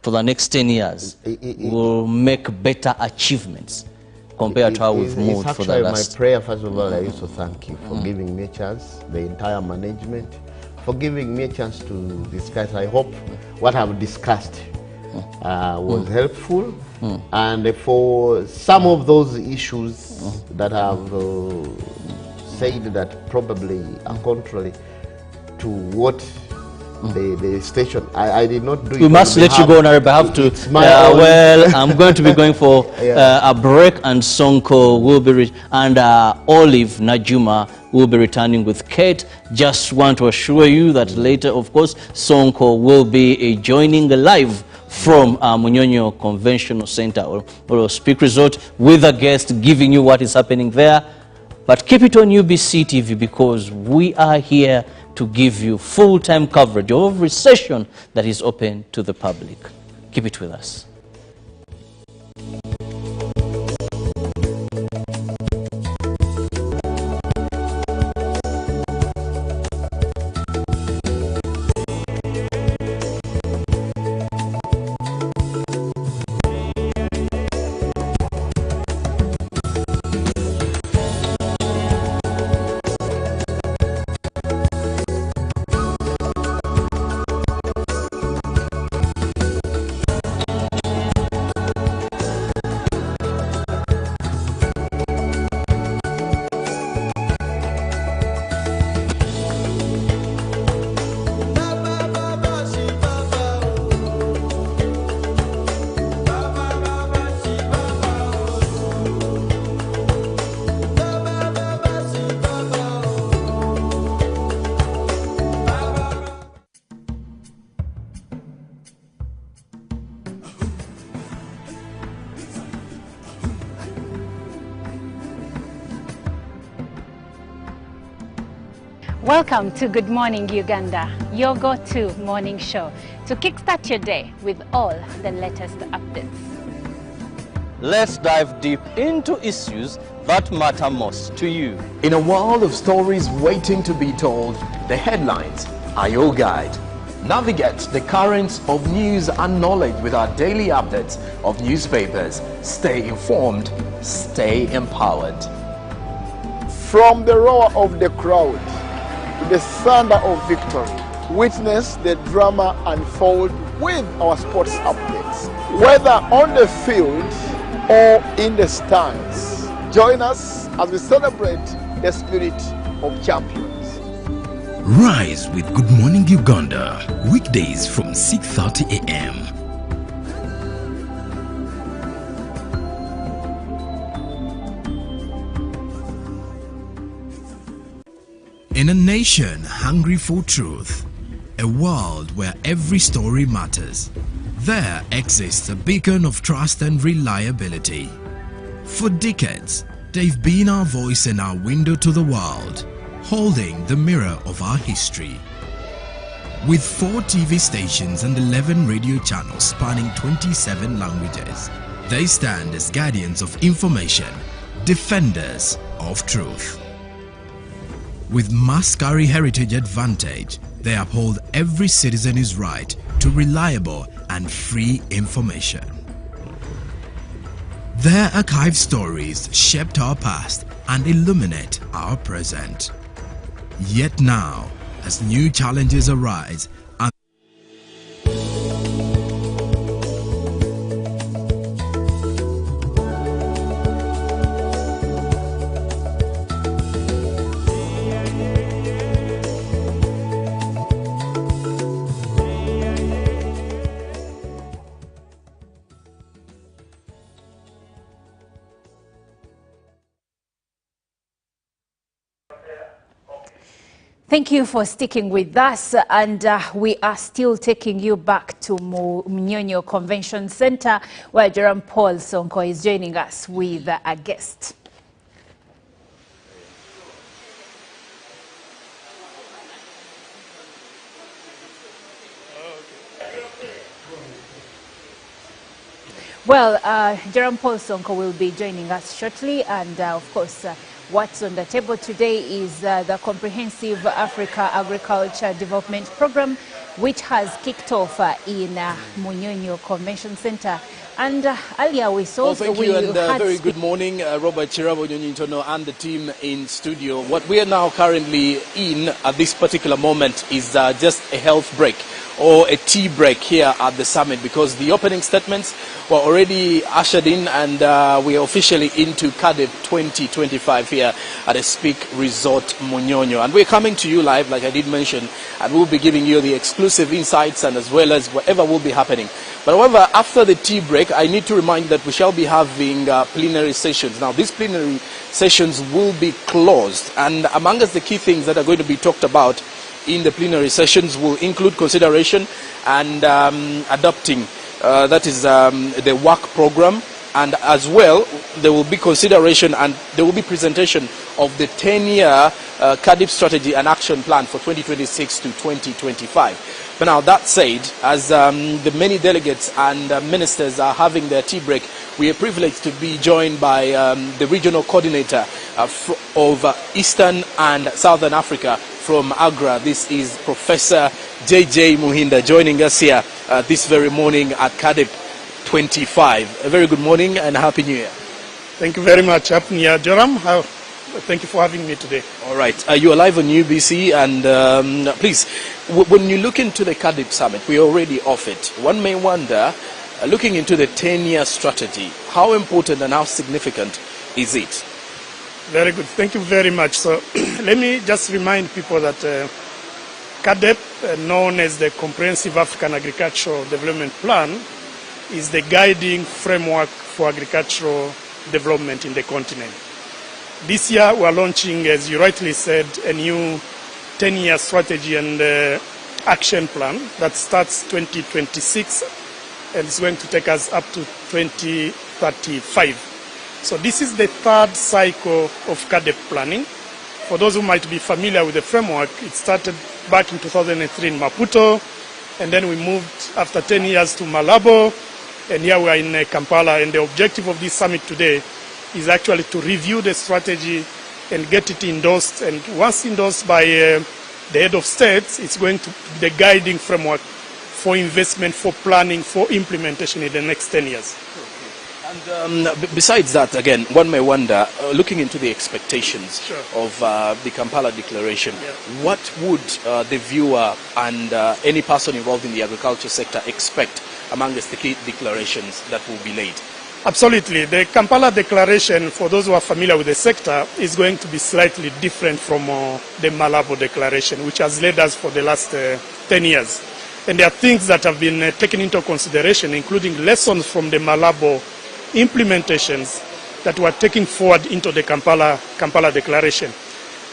F: for the next 10 years will make better achievements compared to how we've moved for the last.
G: My prayer, first of all, I used to thank you for giving me a chance, the entire management, for giving me a chance to discuss. I hope what I've discussed was helpful, and for some of those issues that I've said that probably are contrary to what the station, I did not do it.
F: We must let you go, Honorable. I have to. Well, I'm going to be going for a break, and Sonko will be, and Olive Najuma will be returning with Kate. Just want to assure you that later, of course, Sonko will be joining live from Munyonyo Conventional Center or Speak Resort with a guest giving you what is happening there. But keep it on UBC TV, because we are here to give you full-time coverage of every session that is open to the public. Keep it with us.
H: Welcome to Good Morning Uganda, your go-to morning show to kickstart your day with all the latest updates.
F: Let's dive deep into issues that matter most to you.
I: In a world of stories waiting to be told, the headlines are your guide. Navigate the currents of news and knowledge with our daily updates of newspapers. Stay informed, stay empowered.
J: From the roar of the crowd to the thunder of victory, witness the drama unfold with our sports updates. Whether on the field or in the stands, join us as we celebrate the spirit of champions.
K: Rise with Good Morning Uganda, weekdays from 6:30 a.m. In a nation hungry for truth, a world where every story matters, there exists a beacon of trust and reliability. For decades, they've been our voice and our window to the world, holding the mirror of our history. With 4 TV stations and 11 radio channels spanning 27 languages, they stand as guardians of information, defenders of truth. With Mascari Heritage Advantage, they uphold every citizen's right to reliable and free information. Their archived stories shaped our past and illuminate our present. Yet now, as new challenges arise and
H: Thank you for sticking with us, and we are still taking you back to Munyonyo Convention Center, where Jerome Paul Sonko is joining us with a guest. Well, Jerome Paul Sonko will be joining us shortly, and of course, what's on the table today is the Comprehensive Africa Agriculture Development Program, which has kicked off in Munyonyo Convention Center. And earlier we saw...
L: Well, thank you, and very good morning, Robert Chirabo Nyonyintono and the team in studio. What we are now currently in at this particular moment is just a health break, or a tea break here at the summit, because the opening statements were already ushered in, and we are officially into CADEP 2025 here at a Speak Resort Munyonyo. And we're coming to you live, like I did mention, and we'll be giving you the exclusive insights and as well as whatever will be happening. But however, after the tea break, I need to remind that we shall be having plenary sessions. Now, these plenary sessions will be closed, and among us the key things that are going to be talked about in the plenary sessions will include consideration and adopting, that is the work program, and as well there will be consideration and there will be presentation of the 10-year CADEP strategy and action plan for 2026 to 2025. But now that said, as the many delegates and ministers are having their tea break, we are privileged to be joined by the regional coordinator of Eastern and Southern Africa from Agra. This is Professor JJ Muhinda joining us here this very morning at CADEP 25. A very good morning and Happy New Year.
M: Thank you very much. Happy New Year, Joram. Thank you for having me today.
L: All right. You are live on UBC, and please, when you look into the CADEP summit, we are already off it. One may wonder, looking into the 10-year strategy, how important and how significant is it?
M: Very good. Thank you very much. So let me just remind people that CADEP, known as the Comprehensive African Agricultural Development Plan, is the guiding framework for agricultural development in the continent. This year we are launching, as you rightly said, a new 10-year strategy and action plan that starts 2026 and is going to take us up to 2035. So this is the third cycle of CADEP planning. For those who might be familiar with the framework, it started back in 2003 in Maputo, and then we moved after 10 years to Malabo, and here we are in Kampala, and the objective of this summit today is actually to review the strategy and get it endorsed, and once endorsed by the head of states, it's going to be the guiding framework for investment, for planning, for implementation in the next 10 years.
L: And besides that, again, one may wonder, looking into the expectations of the Kampala Declaration, what would the viewer and any person involved in the agriculture sector expect amongst the key declarations that will be laid?
M: Absolutely. The Kampala Declaration, for those who are familiar with the sector, is going to be slightly different from the Malabo Declaration, which has led us for the last 10 years. And there are things that have been taken into consideration, including lessons from the Malabo implementations that were taken forward into the Kampala Declaration.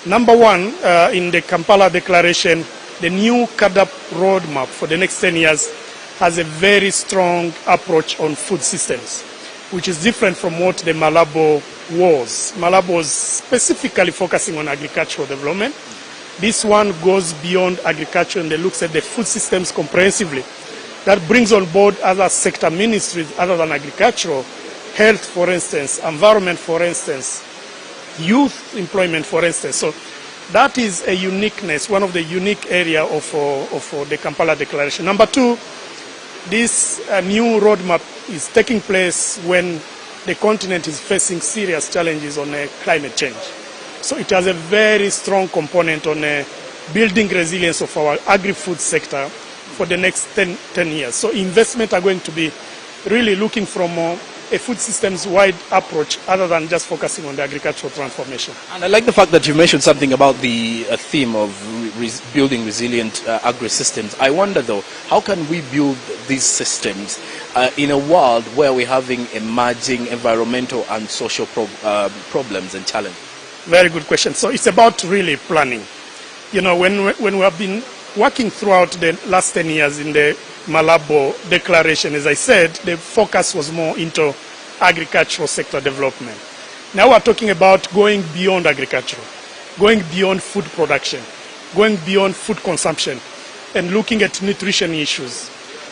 M: Number one, in the Kampala Declaration, the new CADAP roadmap for the next 10 years has a very strong approach on food systems, which is different from what the Malabo was. Malabo was specifically focusing on agricultural development. This one goes beyond agriculture and looks at the food systems comprehensively. That brings on board other sector ministries other than agricultural, health, for instance, environment, for instance, youth employment, for instance. So that is a uniqueness, one of the unique areas of the Kampala Declaration. Number two, this new roadmap is taking place when the continent is facing serious challenges on climate change. So it has a very strong component on building resilience of our agri-food sector for the next 10 years. So investment are going to be really looking from a food systems-wide approach other than just focusing on the agricultural transformation.
L: And I like the fact that you mentioned something about the theme of building resilient agri-systems. I wonder though, how can we build these systems in a world where we're having emerging environmental and social problems and challenges?
M: Very good question. So it's about really planning. You know, when we have been working throughout the last 10 years in the Malabo Declaration, as I said, the focus was more into agricultural sector development. Now we're talking about going beyond agriculture, going beyond food production, going beyond food consumption, and looking at nutrition issues,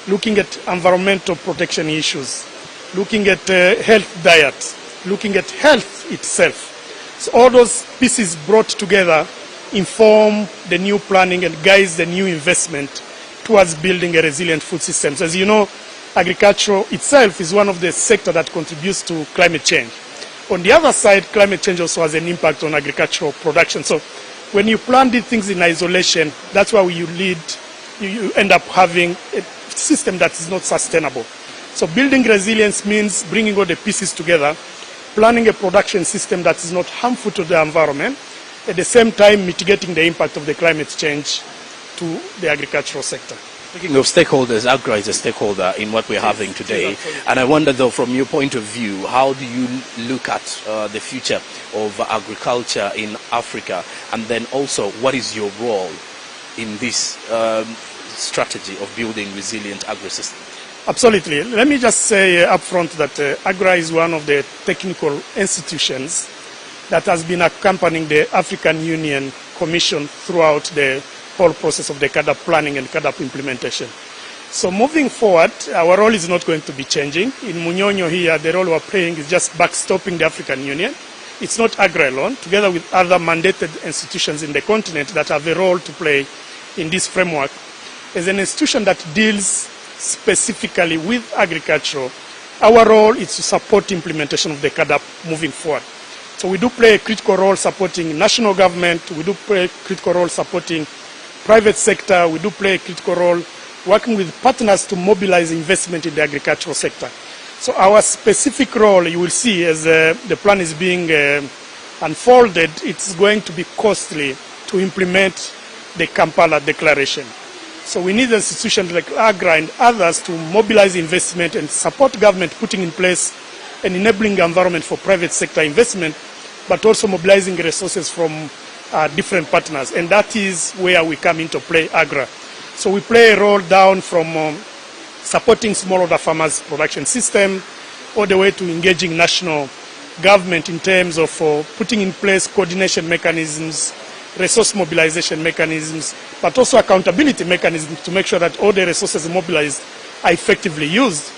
M: looking at environmental protection issues, looking at health diet, looking at health itself. So all those pieces brought together inform the new planning and guides the new investment towards building a resilient food system. As you know, agriculture itself is one of the sectors that contributes to climate change. On the other side, climate change also has an impact on agricultural production. So when you plan these things in isolation, that's why you end up having a system that is not sustainable. So building resilience means bringing all the pieces together, planning a production system that is not harmful to the environment, at the same time mitigating the impact of the climate change to the agricultural sector.
L: Speaking of stakeholders, AGRA is a stakeholder in what we're having today. And I wonder though, from your point of view, how do you look at the future of agriculture in Africa? And then also, what is your role in this strategy of building resilient agri-systems?
M: Absolutely. Let me just say up front that AGRA is one of the technical institutions that has been accompanying the African Union Commission throughout the whole process of the CADAP planning and CADAP implementation. So moving forward, our role is not going to be changing. In Munyonyo here, the role we're playing is just backstopping the African Union. It's not AGRA alone, together with other mandated institutions in the continent that have a role to play in this framework. As an institution that deals specifically with agriculture, our role is to support implementation of the CADAP moving forward. So we do play a critical role supporting national government, we do play a critical role supporting private sector, we do play a critical role working with partners to mobilize investment in the agricultural sector. So our specific role, you will see as the plan is being unfolded, it's going to be costly to implement the Kampala Declaration. So we need institutions like AGRA and others to mobilize investment and support government putting in place an enabling environment for private sector investment, but also mobilizing resources from different partners. And that is where we come into play, AGRA. So we play a role down from supporting smallholder farmers' production system, all the way to engaging national government in terms of putting in place coordination mechanisms, resource mobilization mechanisms, but also accountability mechanisms to make sure that all the resources mobilized are effectively used.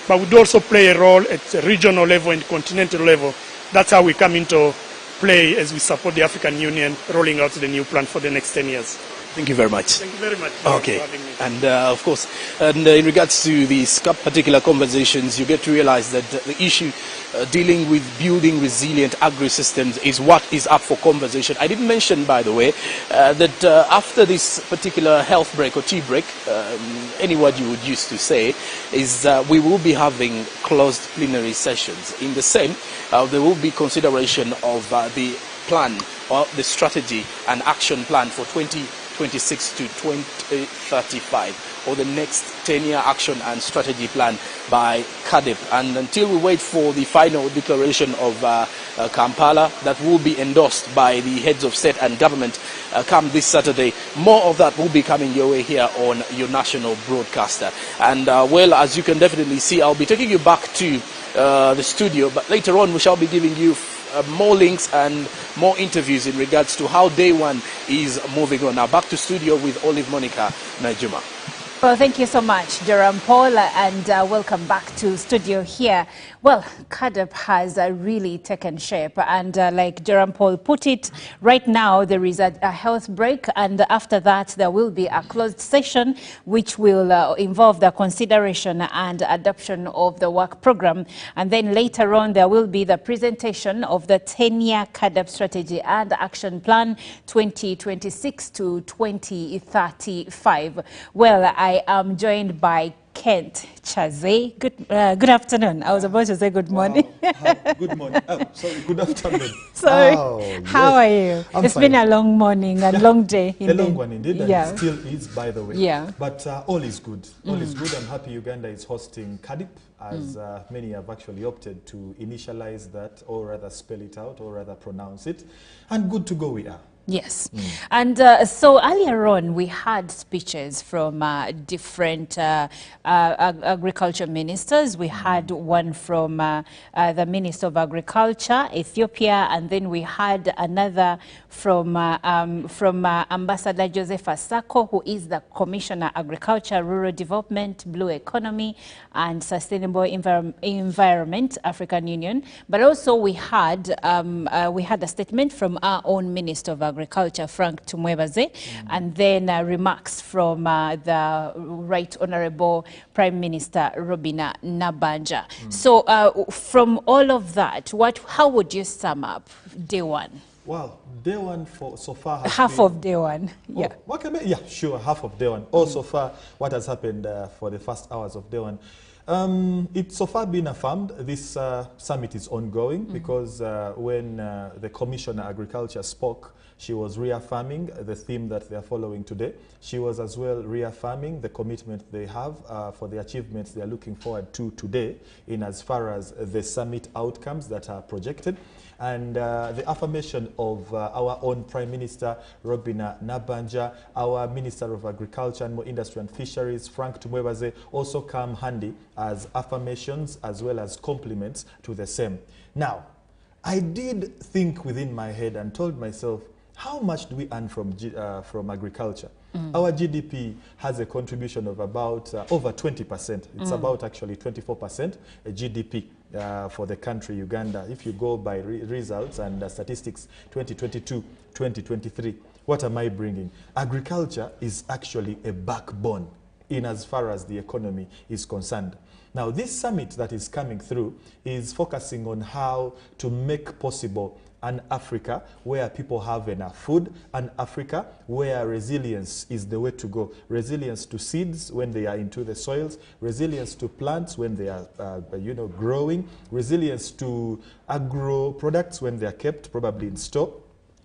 M: But we do also play a role at a regional level and continental level. That's how we come into play as we support the African Union rolling out the new plan for the next 10 years.
L: Thank you very much.
M: Thank you very much
L: okay.
M: for having me.
L: And of course, and in regards to these particular conversations, you get to realize that the issue dealing with building resilient agri-systems is what is up for conversation. I didn't mention, by the way, that after this particular health break or tea break, any word you would use to say, is we will be having closed plenary sessions. In the same, there will be consideration of the plan or the strategy and action plan for 2026 to 2035, or the next 10-year action and strategy plan by CADEP. And until we wait for the final declaration of Kampala that will be endorsed by the heads of state and government come this Saturday, more of that will be coming your way here on your national broadcaster. And well, as you can definitely see, I'll be taking you back to the studio, but later on we shall be giving you more links and more interviews in regards to how day one is moving on. Now back to studio with Olive Monica Najuma.
H: Well, thank you so much, Jerome Paul, and welcome back to studio here. Well, CADEP has really taken shape, and like Jerome Paul put it, right now there is a health break, and after that there will be a closed session which will involve the consideration and adoption of the work program, and then later on there will be the presentation of the 10-year CADEP strategy and action plan 2026 to 2035. Well, I am joined by Kent Chaze. Good afternoon. I was about to say good morning.
N: Wow. Good morning. Oh, sorry, good afternoon.
H: Sorry.
N: Oh,
H: How are you? It's
N: fine.
H: been a long morning and long day.
N: A long one indeed, and
H: Yeah.
N: it still is, by the way.
H: Yeah.
N: But all is good. All is good. I'm happy Uganda is hosting CADEP, as many have actually opted to initialize that, or rather spell it out, or rather pronounce it. And good to go we are.
H: Yes. And so earlier on, we had speeches from different agriculture ministers. We had one from the Minister of Agriculture, Ethiopia, and then we had another from Ambassador Joseph Asako, who is the Commissioner Agriculture, Rural Development, Blue Economy, and Sustainable Environment, African Union. But also we had a statement from our own Minister of Agriculture, Frank Tumwebaze, and then remarks from the Right Honorable Prime Minister Robina Nabanja. So from all of that, how would you sum up day one?
N: Well, day one so far has
H: half
N: been,
H: of day one. Yeah.
N: Oh, what can I, yeah, sure, half of day one. Oh, so far, what has happened for the first hours of day one? It's so far been affirmed. This summit is ongoing because when the Commissioner Agriculture spoke, she was reaffirming the theme that they are following today. She was as well reaffirming the commitment they have for the achievements they are looking forward to today in as far as the summit outcomes that are projected. And the affirmation of our own Prime Minister, Robina Nabanja, our Minister of Agriculture and Industry and Fisheries, Frank Tumwebaze, also come handy as affirmations as well as compliments to the same. Now, I did think within my head and told myself, how much do we earn from agriculture? Our GDP has a contribution of about over 20%. It's about actually 24% GDP for the country Uganda. If you go by results and statistics 2022-2023, what am I bringing? Agriculture is actually a backbone in as far as the economy is concerned. Now, this summit that is coming through is focusing on how to make possible an Africa where people have enough food, an Africa where resilience is the way to go. Resilience to seeds when they are into the soils, resilience to plants when they are growing, resilience to agro products when they are kept probably in store,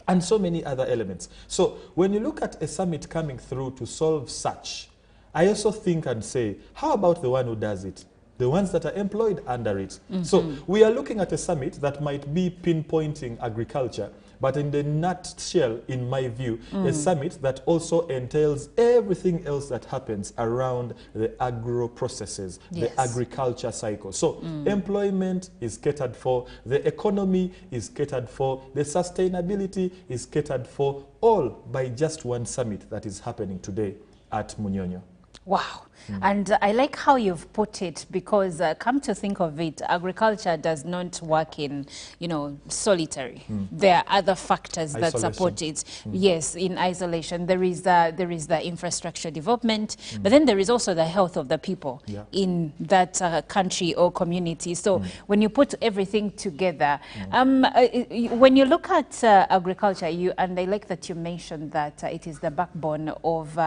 N: and so many other elements. So when you look at a summit coming through to solve such, I also think and say, how about the one who does it? the ones that are employed under it. So we are looking at a summit that might be pinpointing agriculture, but in the nutshell, in my view, a summit that also entails everything else that happens around the agro processes, the agriculture cycle. So employment is catered for, the economy is catered for, the sustainability is catered for, all by just one summit that is happening today at Munyonyo.
H: Wow. And I like how you've put it, because come to think of it, agriculture does not work in, solitary. There are other factors that support it. Yes, in isolation. There is the infrastructure development, but then there is also the health of the people in that country or community. So when you put everything together, when you look at agriculture, and I like that you mentioned that it is the backbone of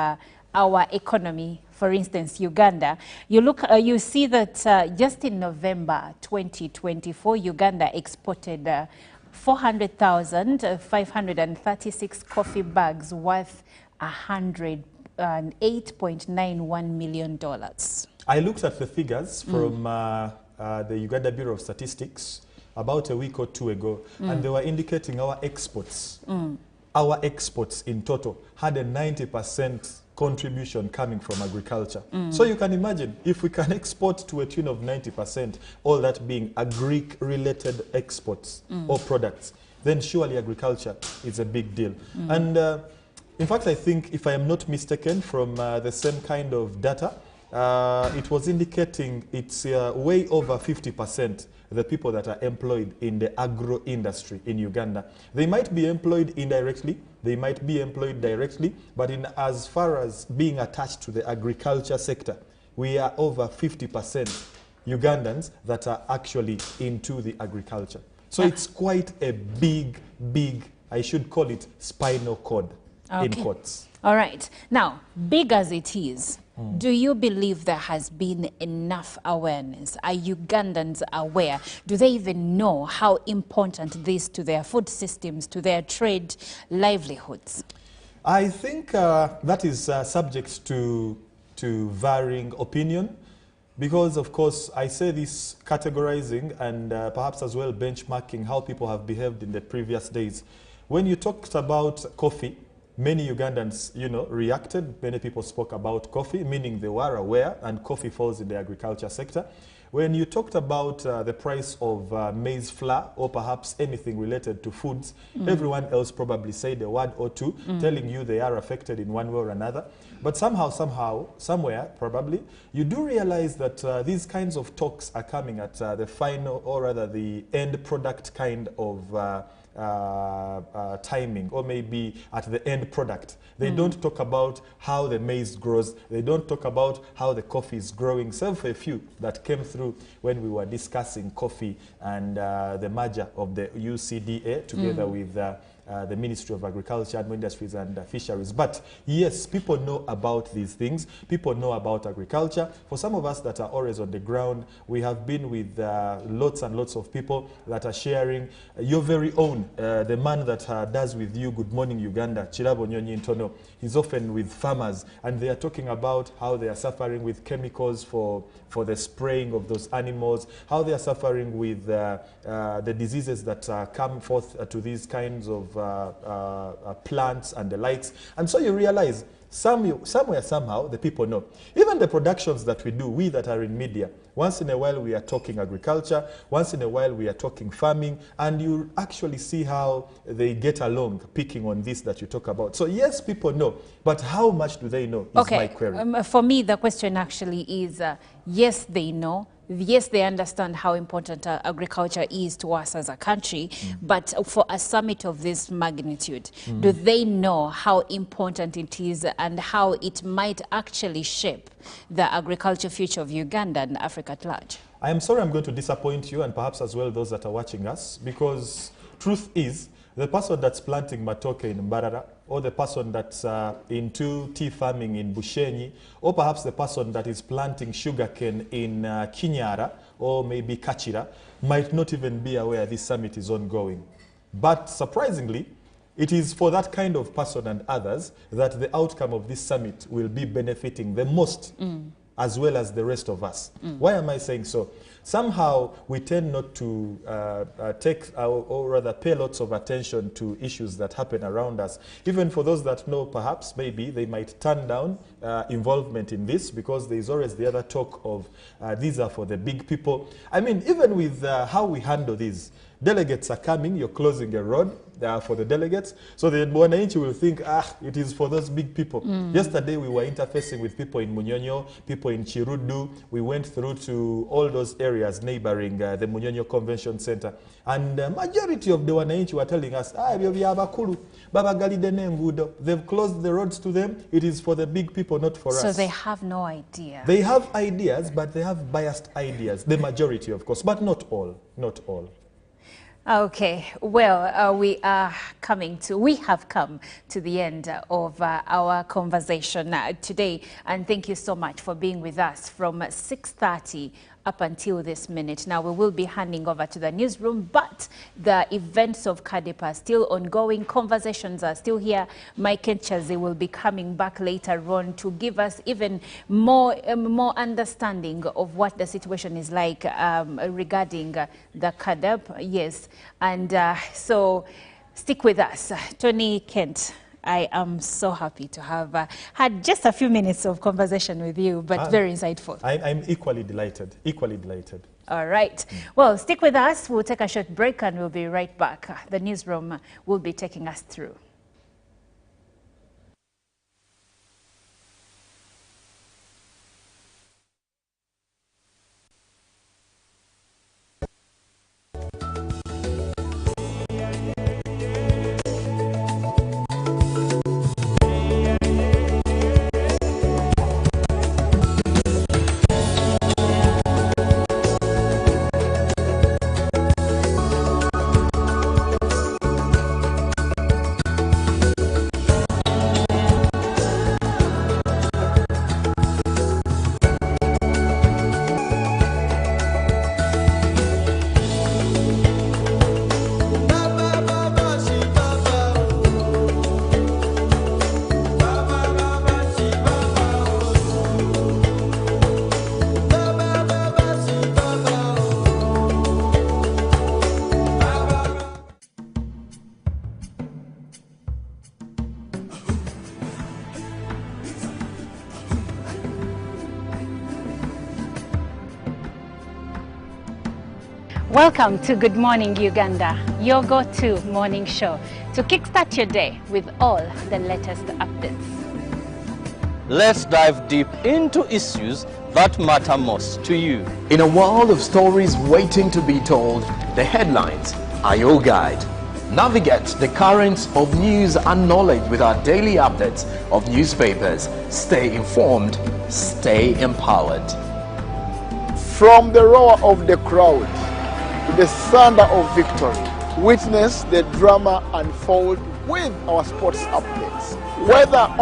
H: our economy. For instance, Uganda, you see that just in November 2024, Uganda exported 400,536 coffee bags worth $108.91 million.
N: I looked at the figures from the Uganda Bureau of Statistics about a week or two ago, and they were indicating our exports. Our exports in total had a 90% contribution coming from agriculture. So you can imagine, if we can export to a tune of 90%, all that being agri-related exports or products, then surely agriculture is a big deal. And in fact, I think, if I am not mistaken, from the same kind of data, it was indicating it's way over 50% the people that are employed in the agro industry in Uganda. They might be employed indirectly, they might be employed directly, but in as far as being attached to the agriculture sector, we are over 50% Ugandans that are actually into the agriculture. So it's quite a big, I should call it spinal cord, in quotes.
H: All right. Now, big as it is, do you believe there has been enough awareness? Are Ugandans aware? Do they even know how important this is to their food systems, to their trade livelihoods?
N: I think that is subject to varying opinion, because, of course, I say this categorizing and perhaps as well benchmarking how people have behaved in the previous days. When you talked about coffee, many Ugandans, reacted. Many people spoke about coffee, meaning they were aware, and coffee falls in the agriculture sector. When you talked about the price of maize flour, or perhaps anything related to foods, everyone else probably said a word or two, telling you they are affected in one way or another. But somehow, somewhere, probably, you do realize that these kinds of talks are coming at the final, or rather the end product kind of timing, or maybe at the end product. They don't talk about how the maize grows. They don't talk about how the coffee is growing, except for a few that came through when we were discussing coffee and the merger of the UCDA together with the Ministry of Agriculture, Animal Industries and Fisheries. But yes, people know about these things. People know about agriculture. For some of us that are always on the ground, we have been with lots and lots of people that are sharing your very own. The man that does with you Good Morning Uganda, Chirabo Nyonyi Ntono, he's often with farmers, and they are talking about how they are suffering with chemicals for the spraying of those animals, how they are suffering with the diseases that come forth to these kinds of plants and the likes. And so you realize somewhere, somehow, the people know. Even the productions that we do, we that are in media, once in a while we are talking agriculture, once in a while we are talking farming, and you actually see how they get along picking on this that you talk about. So yes, people know, but how much do they know is my query.
H: For me, the question actually is, yes, they know. Yes, they understand how important agriculture is to us as a country, but for a summit of this magnitude, do they know how important it is and how it might actually shape the agriculture future of Uganda and Africa at large?
N: I am sorry I'm going to disappoint you, and perhaps as well those that are watching us, because truth is, the person that's planting matoke in Mbarara, or the person that's into tea farming in Bushenyi, or perhaps the person that is planting sugarcane in Kinyara, or maybe Kachira, might not even be aware this summit is ongoing. But surprisingly, it is for that kind of person and others that the outcome of this summit will be benefiting the most. as well as the rest of us. Why am I saying so? Somehow we tend not to take or rather pay lots of attention to issues that happen around us. Even for those that know, perhaps maybe they might turn down involvement in this because there is always the other talk of these are for the big people. I mean, even with how we handle these, delegates are coming, you're closing a road for the delegates, so the Mwananchi will think, it is for those big people. Yesterday we were interfacing with people in Munyonyo, people in Chirudu. We went through to all those areas neighboring the Munyonyo Convention Center, and the majority of the Wananchi were telling us, they've closed the roads to them. It is for the big people, not for us.
H: So they have no idea.
N: They have ideas, but they have biased ideas. The majority, of course, but not all. Not all.
H: Okay, well, we have come to the end of our conversation today, and thank you so much for being with us from 6:30 up until this minute. Now we will be handing over to the newsroom, but the events of CADEP are still ongoing. Conversations are still here. Mike Chazi will be coming back later on to give us even more understanding of what the situation is like regarding the CADEP. Yes, and so stick with us. Tony Kent, I am so happy to have had just a few minutes of conversation with you, but very insightful.
N: I'm equally delighted,
H: All right. Well, stick with us. We'll take a short break and we'll be right back. The newsroom will be taking us through. Welcome to Good Morning Uganda, your go-to morning show to kickstart your day with all the latest updates.
F: Let's dive deep into issues that matter most to you.
I: In a world of stories waiting to be told, the headlines are your guide. Navigate the currents of news and knowledge with our daily updates of newspapers. Stay informed, stay empowered.
J: From the roar of the crowd to the thunder of victory, witness the drama unfold with our sports updates. Whether